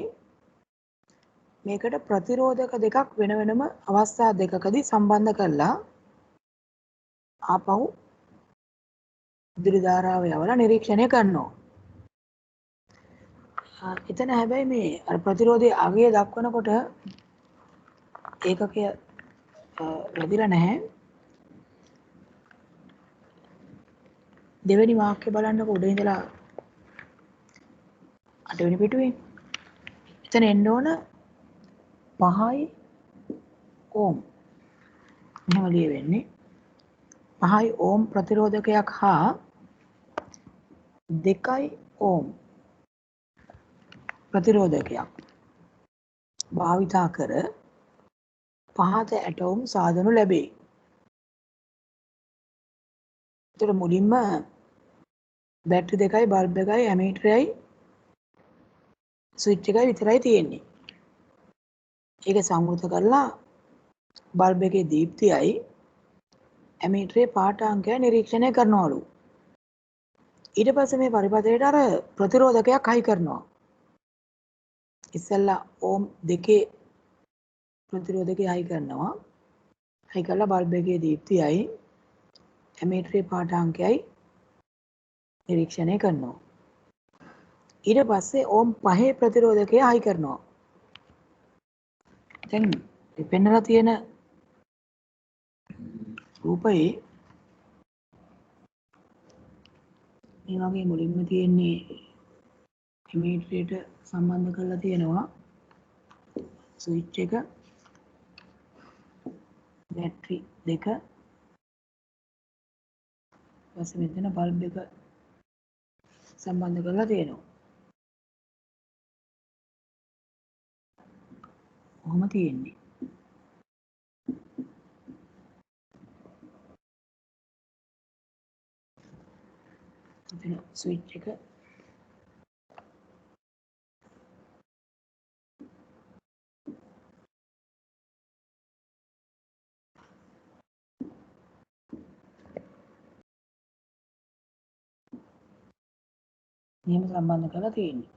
මේකට ප්‍රතිරෝධක දෙකක් වෙන වෙනම අවස්ථා දෙකකදී සම්බන්ධ කරලා ආපහු විදුලි ධාරාව යවලා නිරීක්ෂණය කරනවා. එතන හැබැයි මේ අර ප්‍රතිරෝධයේ අගය දක්වනකොට ඒකකය වැදිලා නැහැ. දෙවෙනි වාක්‍ය බලන්නකො උඩ ඉඳලා 8 වෙනි පිටුවේ. එතන එන්න ඕන 5යි ඕම්. එහෙම ලියවෙන්නේ. 5යි ඕම් ප්‍රතිරෝධකයක් හා 2යි ඕම් ප්‍රතිරෝධකයක් භාවිතා කර පහත ඇටෝම් සාදනු ලැබේ. ඒතර මුලින්ම බැටරි දෙකයි බල්බ් එකයි ඇමීටරයයි ස්විච් එකයි විතරයි තියෙන්නේ. ඒක සංවෘත කරලා බල්බ් එකේ දීප්තියයි ඇමීටරේ පාට අංකය නිරීක්ෂණය කරනවලු. ඊට පස්සේ මේ පරිපථයට අර ප්‍රතිරෝධකයක් හයි කරනවා. ඉස්සෙල්ලා ඕම් 2 ප්‍රතිරෝධකය හයි කරනවා. හයි කරලා බල්බ් එකේ දීප්තියයි ඇමීටරේ පාට අංකයයි නිරීක්ෂණය කරනවා. ඊට පස්සේ ඕම් 5 ප්‍රතිරෝධකය හයි කරනවා. දැන් පෙන්නලා තියෙන රූපයේ මේ වගේ මුලින්ම තියෙන්නේ ඇමීටරේට සම්බන්ධ කරලා තියෙනවා ස්විච් එක, බැටරි දෙක, ඊපස්සේ මෙතන බල්බ් එක සම්බන්ධ කරලා තියෙනවා. කොහොම තියෙන්නේ? මෙතන ස්විච් එක මෙහෙම සම්බන්ධ කරලා තියෙන්නේ.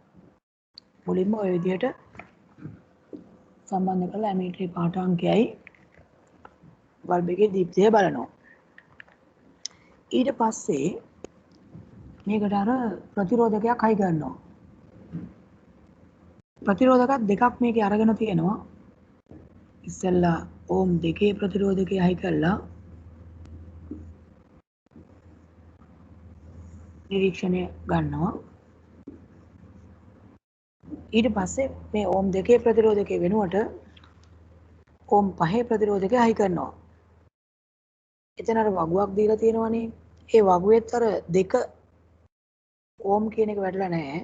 මුලින්ම ওই විදිහට සම්බන්ධ කරලා ඇමීටරේ පාට අංකයයි බල්බ් එකේ දීප්තිය බලනවා. ඊට පස්සේ මේකට අර ප්‍රතිරෝධකයක් හයි කරනවා. ප්‍රතිරෝධක දෙකක් මේකේ අරගෙන තියෙනවා. ඉස්සෙල්ලා ඕම් 2 ප්‍රතිරෝධකය හයි කරලා නිරීක්ෂණය ගන්නවා. ඊට පස්සේ මේ ඕම් 2 ප්‍රතිරෝධකයේ වෙනුවට ඕම් 5 ප්‍රතිරෝධකය හයි කරනවා. එතන අර වගුවක් දීලා තියෙනවනේ. ඒ වගුවේත් අර 2 ඕම් කියන එක වැටලා නැහැ.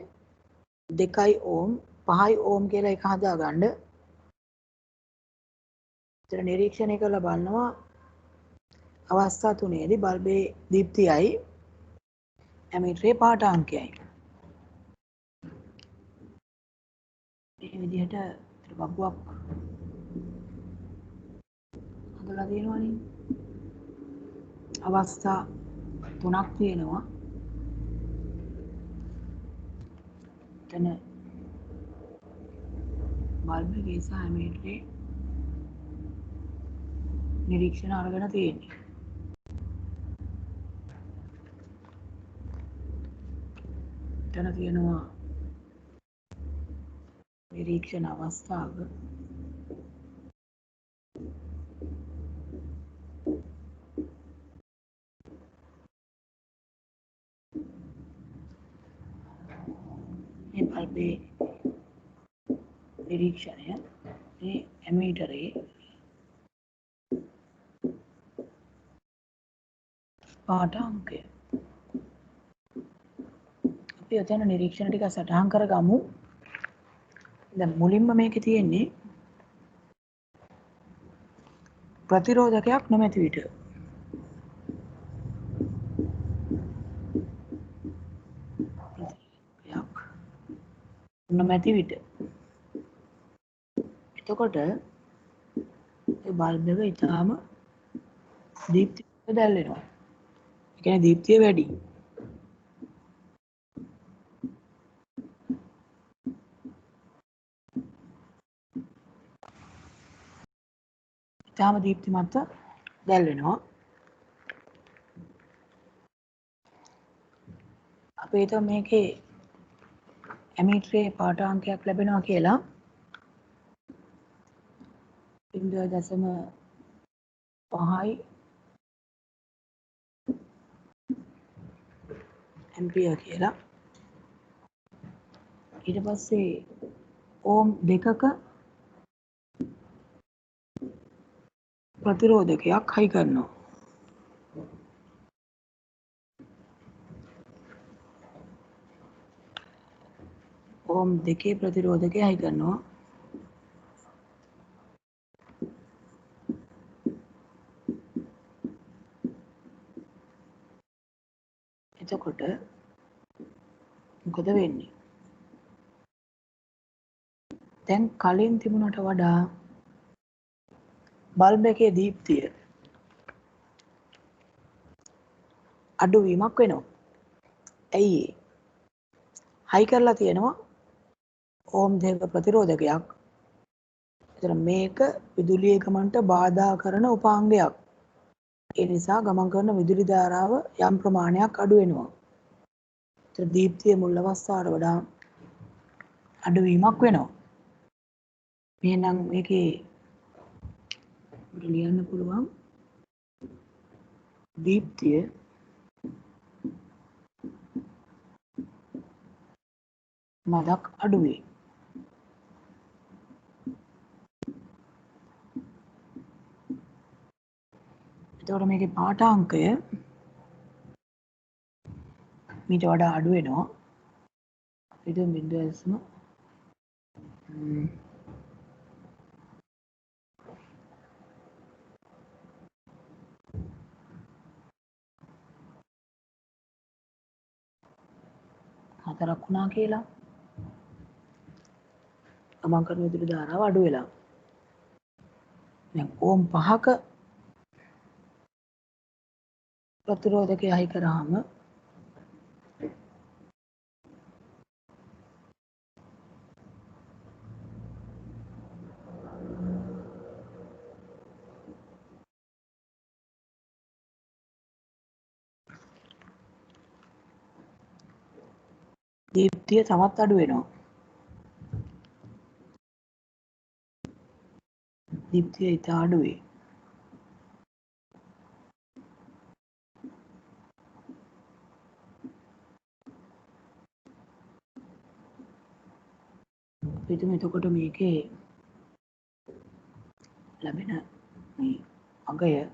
2යි ඕම් 5යි ඕම් කියලා එක හදාගන්න. එතන නිරීක්ෂණය කරලා බලනවා අවස්ථා තුනේදී බල්බේ දීප්තියයි ඇමීටරේ පාට අංකයයි. මේ විදිහට වගුවක් හදලා තියෙනවනේ. අවස්ථා 3ක් තියෙනවා. එතන බල්බ් එකේ සහ ඇමීටරේ නිරීක්ෂණ අරගෙන තියෙන්නේ. එතන තියෙනවා නිරීක්ෂණ අවස්ථාව. මේ බල්බේ නිරීක්ෂණය මේ ඇමීටරේ පාට අංකය. අපි එතන නිරීක්ෂණ ටික සටහන් කරගමු. දැන් මුලින්ම මේකේ තියෙන්නේ ප්‍රතිරෝධකයක් නොමැති විට. නොමැති විට. එතකොට ඒ බල්බ් එක ඊටාම දීප්තිය දැල්වෙනවා. ඒ කියන්නේ දීප්තිය වැඩි. තාම දීප්තිමත්ව දැල් වෙනවා. අපි හිතමු මේකේ ඇමීටරේ පාඨාංකයක් ලැබෙනවා කියලා 0.5 ඇම්පියර් කියලා. ඊට පස්සේ ඕම් 2ක ප්‍රතිරෝධකයක් හයි කරනවා. ඕම් 2 ප්‍රතිරෝධකය හයි කරනවා. එතකොට මොකද වෙන්නේ? දැන් කලින් තිබුණට වඩා බල්බ් එකේ දීප්තිය අඩුවීමක් වෙනවා. ඇයි ඒ? හයි කරලා තියෙනවා ඕම් 2ක ප්‍රතිරෝධකයක්. එතන මේක විදුලිය ගමන්ට බාධා කරන උපාංගයක්. ඒ නිසා ගමන් කරන විදුලි ධාරාව යම් ප්‍රමාණයක් අඩු වෙනවා. ඒතර දීප්තිය මුල් අවස්ථාවට වඩා අඩුවීමක් වෙනවා. එහෙනම් මේකේ ලියන්න පුළුවන් දීප්තිය මදක් අඩුවේ. එතකොට මේකේ පාඨාංකය මීට වඩා අඩු වෙනවා. අපි හිතමු 0.4ක් වුණා කියලා. ගමන් කරන විදුලි ධාරාව අඩු වෙලා. දැන් ඕම් 5ක ප්‍රතිරෝධකය හයි කරාම දීප්තිය තවත් අඩු වෙනවා. දීප්තිය ඉතා අඩුවේ. පිටුම එතකොට මේකේ ලැබෙන මේ අගය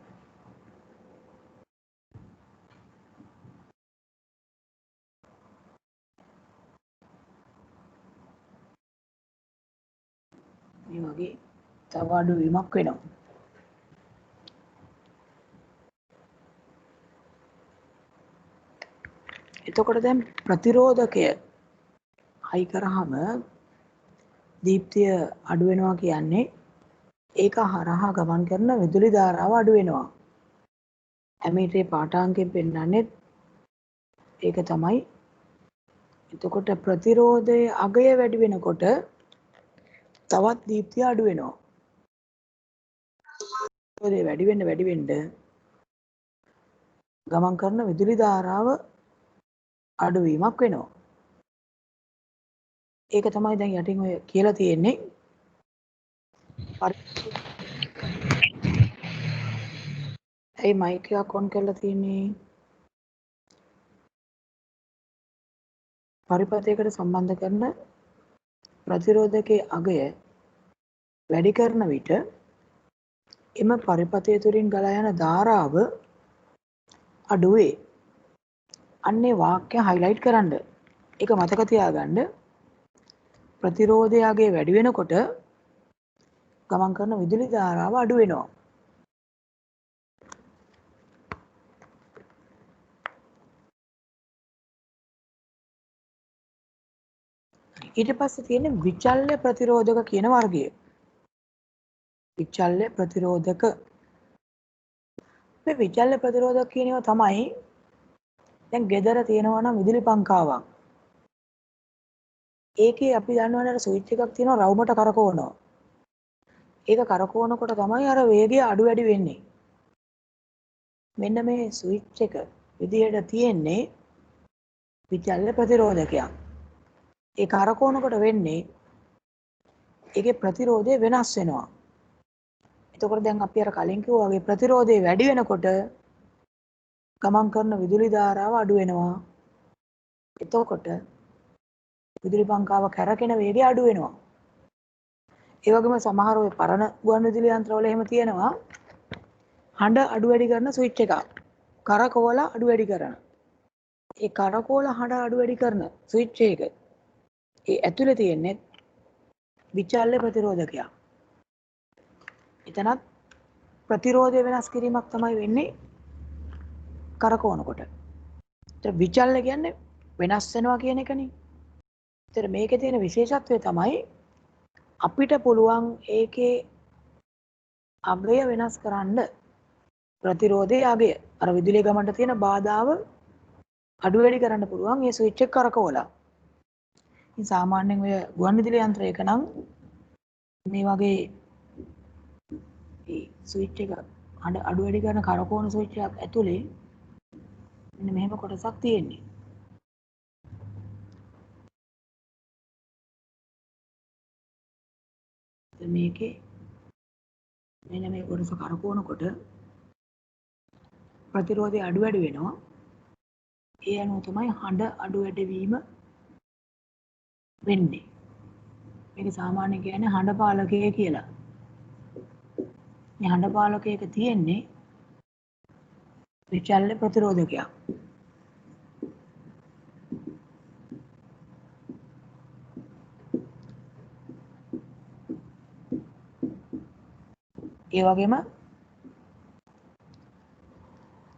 මේ වගේ තව අඩුවීමක් වෙනවා. එතකොට දැන් ප්‍රතිරෝධකය හයි කරාම දීප්තිය අඩු වෙනවා කියන්නේ ඒක හරහා ගමන් කරන විදුලි ධාරාව අඩු වෙනවා. ඇමීටරේ පාඨාංකයෙන් පෙන්නන්නේ ඒක තමයි. එතකොට ප්‍රතිරෝධයේ අගය වැඩි වෙනකොට තවත් දීප්තිය අඩු වෙනවා. ප්‍රතිරෝධය වැඩි වෙන්න ගමන් කරන විදුලි ධාරාව අඩුවීමක් වෙනවා. ඒක තමයි දැන් යටින් ඔය කියලා තියෙන්නේ. ඇයි මයික් එක ඔන් කරලා තියෙන්නේ? පරිපථයකට සම්බන්ධ කරන ප්‍රතිරෝධකයේ අගය වැඩි කරන විට එම පරිපථය තුලින් ගලා යන ධාරාව අඩු වේ. අන්නේ වාක්‍ය හයිලයිට් කරන්න. ඒක මතක තියාගන්න. ප්‍රතිරෝධයේ අගය වැඩි වෙනකොට ගමන් කරන විදුලි ධාරාව අඩු වෙනවා. ඊට පස්සේ තියෙන විචල්්‍ය ප්‍රතිරෝධක කියන වර්ගය. විචල්්‍ය ප්‍රතිරෝධක. මේ විචල්්‍ය ප්‍රතිරෝධක කියනවා තමයි දැන් ගෙදර තියෙනවා නම් විදුලි පංකාවක්. ඒකේ අපි දන්නවනේ ස්විච් එකක් තියෙනවා රවුමට කරකවනවා. ඒක කරකවනකොට තමයි අර වේගය අඩු වැඩි වෙන්නේ. මෙන්න මේ ස්විච් එක විදිහට තියෙන්නේ විචල්්‍ය ප්‍රතිරෝධකයක්. ඒ කරකවනකොට වෙන්නේ ඒකේ ප්‍රතිරෝධය වෙනස් වෙනවා. එතකොට දැන් අපි අර කලින් කිව්වා වගේ ප්‍රතිරෝධය වැඩි වෙනකොට ගමන් කරන විදුලි ධාරාව අඩු වෙනවා. එතකොට විදුලි පංකාව කැරකෙන වේගය අඩු වෙනවා. ඒ වගේම සමහර ඔය පරණ ගුවන් විදුලි යන්ත්‍රවල එහෙම තියෙනවා හඬ අඩු වැඩි කරන ස්විච් එකක්. කරකවලා අඩු වැඩි කරන. ඒ කරකවලා හඬ අඩු වැඩි කරන ස්විච් එක ඒ ඇතුලේ තියෙන්නේ විචල්්‍ය ප්‍රතිරෝධකයක්. එතනත් ප්‍රතිරෝධය වෙනස් කිරීමක් තමයි වෙන්නේ කරකවනකොට. ඒතර විචල්්‍ය කියන්නේ වෙනස් වෙනවා කියන එකනේ. ඒතර මේකේ තියෙන විශේෂත්වය තමයි අපිට පුළුවන් ඒකේ අගය වෙනස් කරන්න. ප්‍රතිරෝධයේ අගය අර විදුලිය ගමන්ට තියෙන බාධාව අඩු වැඩි කරන්න පුළුවන් මේ ස්විච් එක කරකවලා. ඉතින් සාමාන්‍යයෙන් ඔය ගුවන් විදුලි යන්ත්‍රයක නම් මේ වගේ ස්විච් එක අඩු වැඩි කරන කරකවන ස්විච් එකක් ඇතුලේ මෙන්න මෙහෙම කොටසක් තියෙන්නේ. මේකේ මෙන්න මේ කොටස කරකවනකොට ප්‍රතිරෝධය අඩු වැඩි වෙනවා. ඒ අනුව තමයි හඬ අඩු වැඩි වීම වෙන්නේ. මේක සාමාන්‍යයෙන් කියන්නේ හඬ පාලකය කියලා. මේ හඬ පාලකයක තියෙන්නේ විචල්්‍ය ප්‍රතිරෝධකයක්. ඒ වගේම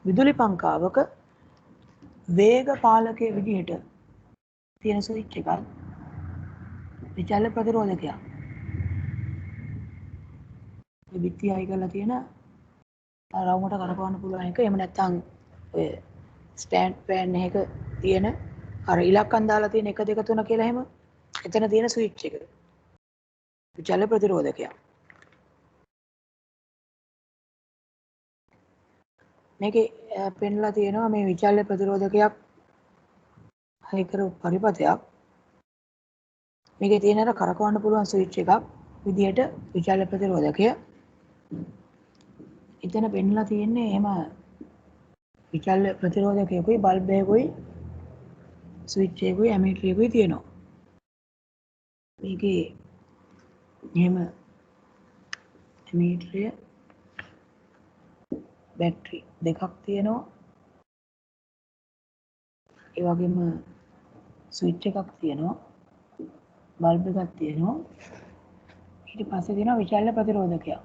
විදුලි පංකාවක වේග පාලකයේ විදිහට තියෙන ස්විච් එකක් විචල්්‍ය ප්‍රතිරෝධකයක්. මේ බිත්තිය අයි කරලා තියෙන රවුමට කරකවන්න පුළුවන් එක. එහෙම නැත්නම් ඔය ස්ටෑන්ඩ් ෆෑන් එකක තියෙන අර ඉලක්කම් දාලා තියෙන 1 2 3 කියලා එහෙම එතන තියෙන ස්විච් එක. විචල්්‍ය ප්‍රතිරෝධකයක්. මේකේ පෙන්ලා තියෙනවා මේ විචල්්‍ය ප්‍රතිරෝධකයක් හයි කරපු පරිපථයක්. මේකේ තියෙන අර කරකවන්න පුළුවන් ස්විච් එකක් විදිහට විචල්්‍ය ප්‍රතිරෝධකය. එතන පෙන්ලා තියෙන්නේ එහෙම විචල්්‍ය ප්‍රතිරෝධකයකුයි බල්බ් එකකුයි ස්විච් එකකුයි ඇමීටර් එකකුයි තියෙනවා. මේකේ එහෙම ඇමීටරය බැටරි දෙකක් තියෙනවා. ඒ වගේම ස්විච් එකක් තියෙනවා. බල්බ් එකක් තියෙනවා. ඊට පස්සේ තියෙනවා විචල්්‍ය ප්‍රතිරෝධකයක්.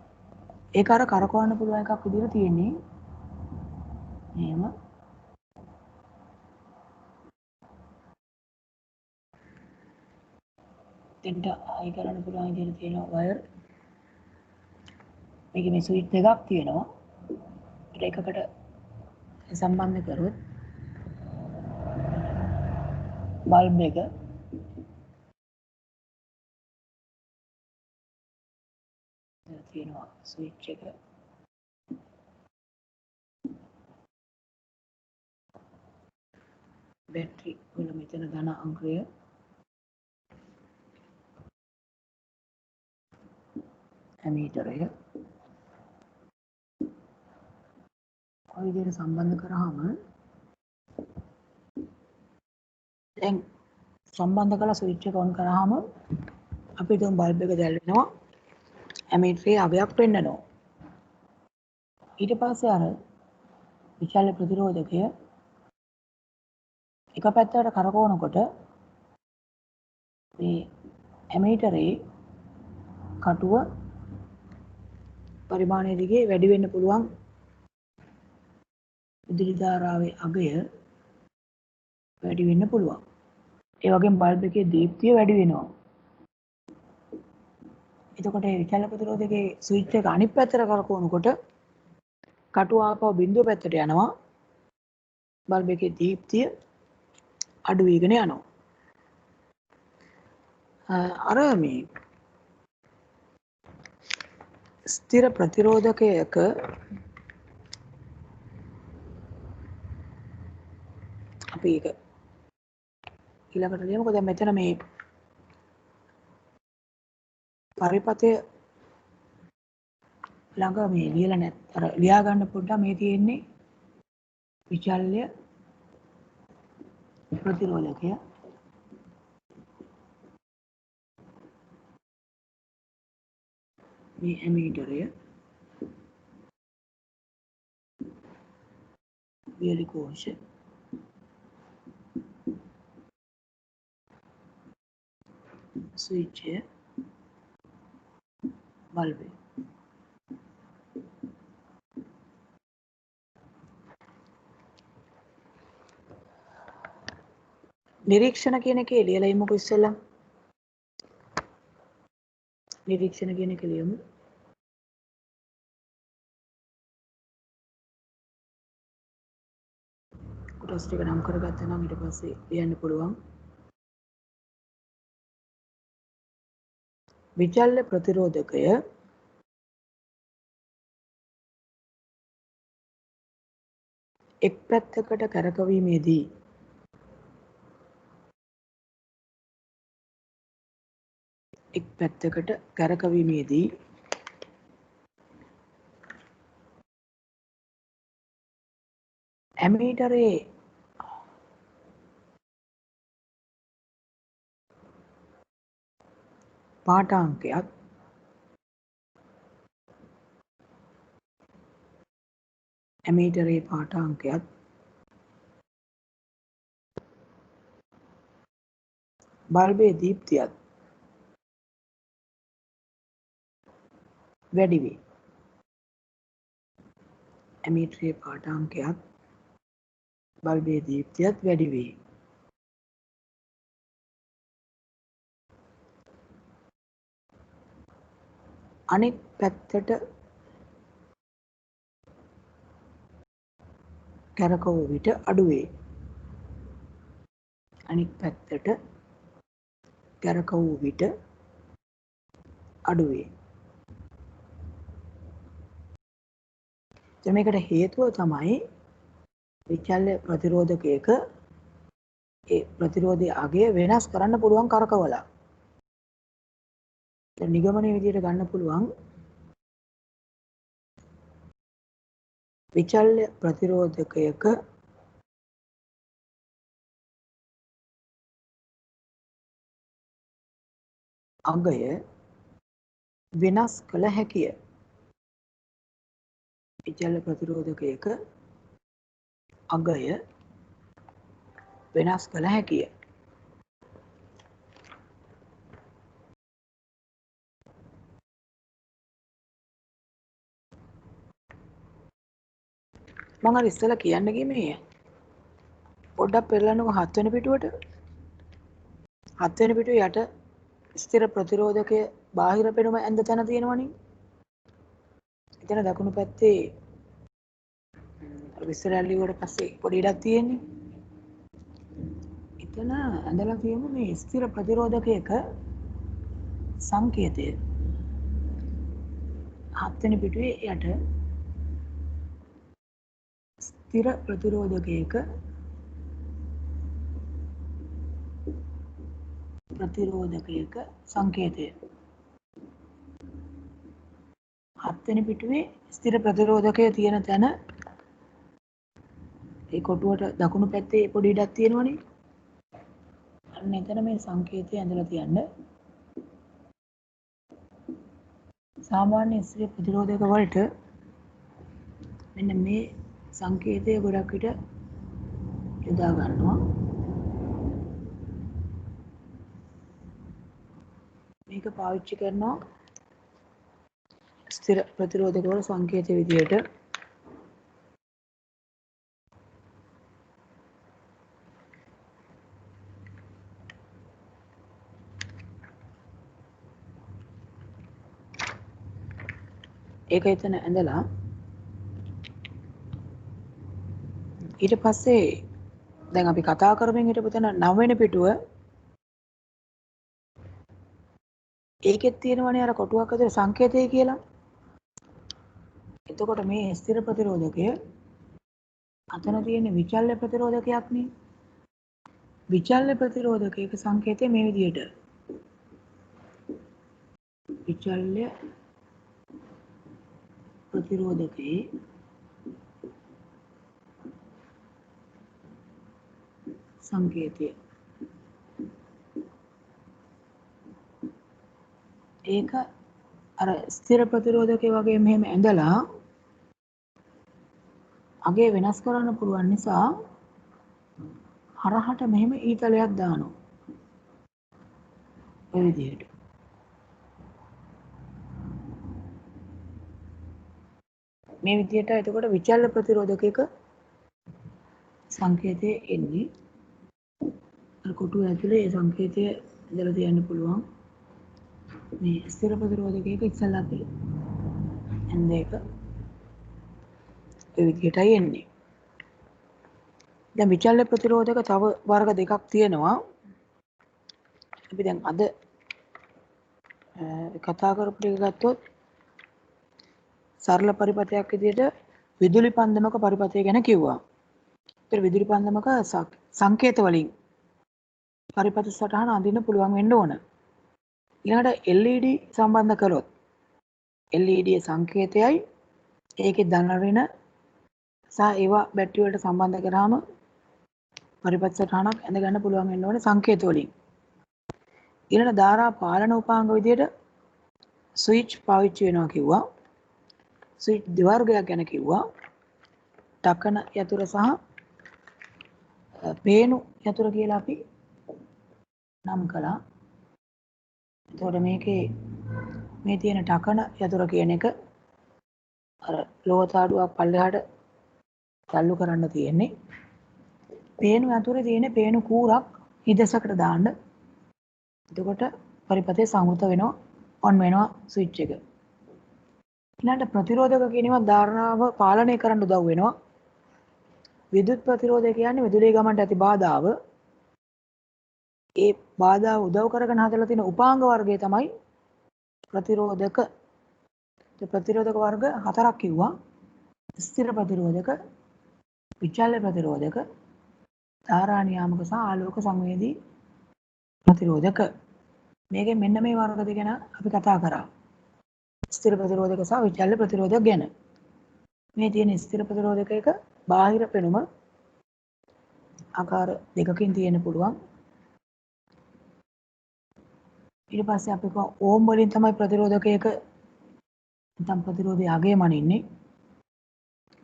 ඒක අර කරකවන්න පුළුවන් එකක් විදිහට තියෙන්නේ. එහෙම දෙන්න අයි කරන්න පුළුවන් විදිහට තියෙනවා වයර්. මේකේ මේ ස්විච් දෙකක් තියෙනවා. ඒකකට සම්බන්ධ කරොත් බල්බ් එක තියෙනවා ස්විච් එක. බැටරි වල මෙතන ධන අංකය ඇමීටරය ඔය විදිහට සම්බන්ධ කරාම දැන් සම්බන්ධ කරලා ස්විච් එක ඔන් කරාම අපිට බල්බ් එක දැල්වෙනවා. ඇමීටරේ අගයක් පෙන්නනවා. ඊට පස්සේ අර විචල්්‍ය ප්‍රතිරෝධකය එක පැත්තකට කරකවනකොට මේ ඇමීටරේ කටුව පරිමාණය දිගේ වැඩි වෙන්න පුළුවන් විදුලි ධාරාවේ අගය වැඩි වෙන්න පුළුවන්. ඒ වගේම බල්බ් එකේ දීප්තිය වැඩි වෙනවා. එතකොට මේ විචල්්‍ය ප්‍රතිරෝධකයේ ස්විච් එක අනිත් පැත්තට කරකවනකොට කටුව ආපහු බිඳුව පැත්තට යනවා. බල්බ් එකේ දීප්තිය අඩු වෙගෙන යනවා. අර මේ ස්ථිර ප්‍රතිරෝධකයක අපි ඒක ඊළඟට ලියමුකෝ. දැන් මෙතන මේ පරිපතය ළඟ මේ ලියලා නැත් අර ලියා ගන්න පොඩ්ඩක් මේ තියෙන්නේ විචල්්‍ය ප්‍රතිරෝධකය. මේ ඇමීටරය වියලි කෝෂ ස්විච්ය බල්බය. නිරීක්ෂණ කියන එකේ ලියලා ඉමුකෝ ඉස්සෙල්ලා. නිරීක්ෂණ කියන එක ලියමු. කොටස් ටික නම් කරගත්තා නම් ඊට පස්සේ ලියන්න පුළුවන්. විචල්්‍ය ප්‍රතිරෝධකය එක් පැත්තකට කරකවීමේදී ඇමීටරේ පාඨාංකයත් බල්බයේ දීප්තියත් වැඩි වේ. ඇමීටරේ පාඨාංකයත් බල්බයේ දීප්තියත් වැඩි වේ. අනෙක් පැත්තට කැරකවූ විට අඩු වේ. අනෙක් පැත්තට කැරකවූ විට අඩු වේ. දැන් මේකට හේතුව තමයි විචල්්‍ය ප්‍රතිරෝධකයක ඒ ප්‍රතිරෝධයේ අගය වෙනස් කරන්න පුළුවන් කරකවලා. දැන් නිගමනයේ විදිහට ගන්න පුළුවන් විචල්්‍ය ප්‍රතිරෝධකයක අගය වෙනස් කළ හැකිය. විචල්්‍ය ප්‍රතිරෝධකයක අගය වෙනස් කළ හැකිය. මම අර ඉස්සෙල්ලා කියන්න ගියේ මේ පොඩ්ඩක් පෙරලන්නකො 7 වෙනි පිටුවට. 7 වෙනි පිටුවේ යට ස්ථිර ප්‍රතිරෝධකයේ බාහිර පෙනුම ඇඳ තැන තියෙනවනේ. එතන දකුණු පැත්තේ විස්තරාලිය වල පස්සේ පොඩි ඉඩක් තියෙන්නේ. එතන ඇඳලා තියෙන මේ ස්ථිර ප්‍රතිරෝධකයක සංකේතය 7 වෙනි පිටුවේ යට ස්ථිර ප්‍රතිරෝධකයක සංකේතය 7 වෙනි පිටුවේ ස්ථිර ප්‍රතිරෝධකය තියෙන තැන ඒ කොටුවට දකුණු පැත්තේ පොඩි ඉඩක් තියෙනවනේ. අන්න එතන මේ සංකේතය ඇඳලා තියන්න. සාමාන්‍ය ස්ථිර ප්‍රතිරෝධක වලට මෙන්න මේ සංකේතය ගොඩක් විට යොදා ගන්නවා. මේක පාවිච්චි කරනවා ස්ථිර ප්‍රතිරෝධක වල සංකේතය විදියට. ඒක එතන ඇඳලා ඊට පස්සේ දැන් අපි කතා කරමින් හිටපු තැන 9 වෙනි පිටුව ඒකෙත් තියෙනවනේ අර කොටුවක් ඇතුලේ සංකේතය කියලා. එතකොට මේ ස්ථිර ප්‍රතිරෝධකය අතන තියෙන විචල්්‍ය ප්‍රතිරෝධකයක් නේ. විචල්්‍ය ප්‍රතිරෝධකයක සංකේතය මේ විදිහට. විචල්්‍ය ප්‍රතිරෝධකයේ සංකේතය. ඒක අර ස්ථිර ප්‍රතිරෝධකයේ වගේ මෙහෙම ඇඳලා අගේ වෙනස් කරන්න පුළුවන් නිසා හරහට මෙහෙම ඊතලයක් දානවා. ඔය විදිහට. මේ විදිහට එතකොට විචල්්‍ය ප්‍රතිරෝධකයක සංකේතය එන්නේ. අර කොටුව ඇතුලේ ඒ සංකේතය ඉඳලා තියන්න පුළුවන්. මේ ස්ථිර ප්‍රතිරෝධකයක ඉස්සල්ලා අපි ඇඳ එක ඒ විදිහටයි එන්නේ. දැන් විචල්්‍ය ප්‍රතිරෝධක තව වර්ග දෙකක් තියෙනවා. අපි දැන් අද කතා කරපු ටික ගත්තොත් සරල පරිපථයක් විදිහට විදුලි පන්දමක පරිපථය ගැන කිව්වා. ඒතර විදුලි පන්දමක සංකේත වලින් පරිපථ සටහන අඳින්න පුළුවන් වෙන්න ඕන. ඊළඟට LED සම්බන්ධ කළොත් LED සංකේතයයි ඒකේ ධන ඍණ සහ ඒවා බැටරි වලට සම්බන්ධ කරාම පරිපථ සටහනක් ඇඳ ගන්න පුළුවන් වෙන්න ඕනේ සංකේත වලින්. ඊළඟ ධාරා පාලන උපාංග විදිහට ස්විච් පාවිච්චි වෙනවා කිව්වා. ස්විච් දෙවර්ගයක් ගැන කිව්වා. ටකන යතුර සහ පේනු යතුර කියලා අපි නම් කළා. එතකොට මේකේ මේ තියෙන ටකන යතුර කියන එක අර ලෝහතාඩුවක් පල්ලෙහාට තල්ලු කරන්න තියෙන්නේ. පේනු යතුරේ තියෙන පේනු කූරක් හිදසකට දාන්න. එතකොට පරිපථය සංවෘත වෙනවා ඔන් වෙනවා ස්විච් එක. ඊළඟට ප්‍රතිරෝධක කියනවා ධාරණාව පාලනය කරන්න උදව් වෙනවා. විදුලි ප්‍රතිරෝධය කියන්නේ විදුලිය ගමන්ට ඇති බාධාව. ඒ බාධා උදව් කරගෙන හදලා තියෙන උපාංග වර්ගය තමයි ප්‍රතිරෝධක. ඒ ප්‍රතිරෝධක වර්ග හතරක් කිව්වා. ස්ථිර ප්‍රතිරෝධක, විචල්්‍ය ප්‍රතිරෝධක, ධාරා නියාමක සහ ආලෝක සංවේදී ප්‍රතිරෝධක. මේකෙන් මෙන්න මේ වර්ග දෙක ගැන අපි කතා කරා. ස්ථිර ප්‍රතිරෝධක සහ විචල්්‍ය ප්‍රතිරෝධක ගැන. මේ තියෙන ස්ථිර ප්‍රතිරෝධකයක බාහිර පෙනුම ආකාර දෙකකින් තියෙන්න පුළුවන්. ඊට පස්සේ අපි ඕම් වලින් තමයි ප්‍රතිරෝධකයක නැත්නම් ප්‍රතිරෝධය අගේ මනින්නේ.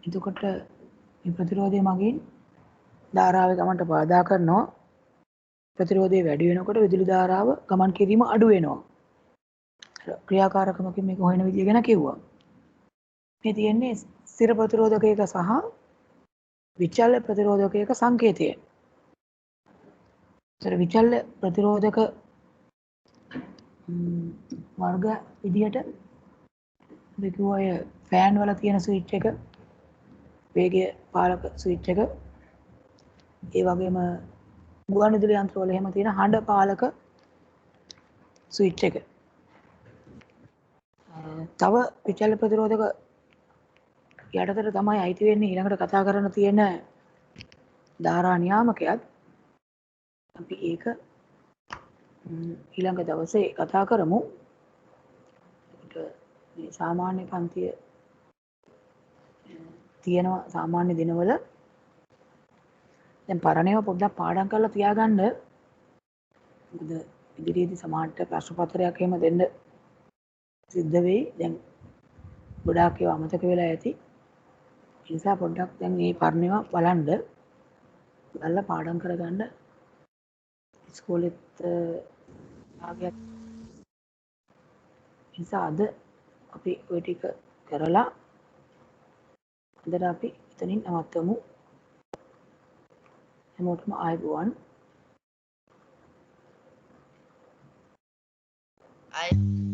එතකොට මේ ප්‍රතිරෝධය මගින් ධාරාවේ ගමන්ට බාධා කරනවා. ප්‍රතිරෝධය වැඩි වෙනකොට විදුලි ධාරාව ගමන් කිරීම අඩු වෙනවා. ක්‍රියාකාරකමකින් මේක හොයන විදිය ගැන කිව්වා. මේ තියෙන්නේ ස්ථිර ප්‍රතිරෝධකයක සහ විචල්්‍ය ප්‍රතිරෝධකයක සංකේතය. ඒතර විචල්්‍ය ප්‍රතිරෝධක වර්ග විදියට අපි කිව්වා අය ෆෑන් වල තියෙන ස්විච් එක, වේගය පාලක ස්විච් එක, ඒ වගේම ගුවන් විදුලි යන්ත්‍ර වල එහෙම තියෙන හඬ පාලක ස්විච් එක. තව විචල්්‍ය ප්‍රතිරෝධක යටතට තමයි අයිති වෙන්නේ ඊළඟට කතා කරන්න තියෙන ධාරා නියාමකයත්. අපි ඒක ඊළඟ දවසේ කතා කරමු. මේ සාමාන්‍ය පන්තිය තියෙනවා සාමාන්‍ය දිනවල. දැන් පරණේව පොඩ්ඩක් පාඩම් කරලා තියාගන්න. මොකද ඉදිරියේදී සමාජයට ප්‍රශ්න පත්‍රයක් එහෙම දෙන්න සිද්ධ වෙයි. දැන් ගොඩාක් ඒවා අමතක වෙලා ඇති. ඒ නිසා පොඩ්ඩක් දැන් මේ පරණේව බලන්න. බලලා පාඩම් කරගන්න. ඉස්කෝලෙත් භාගයක් නිසා අද අපි ওই ටික කරලා අදට අපි එතනින් නවත්වමු. හැමෝටම ආයුබෝවන්. I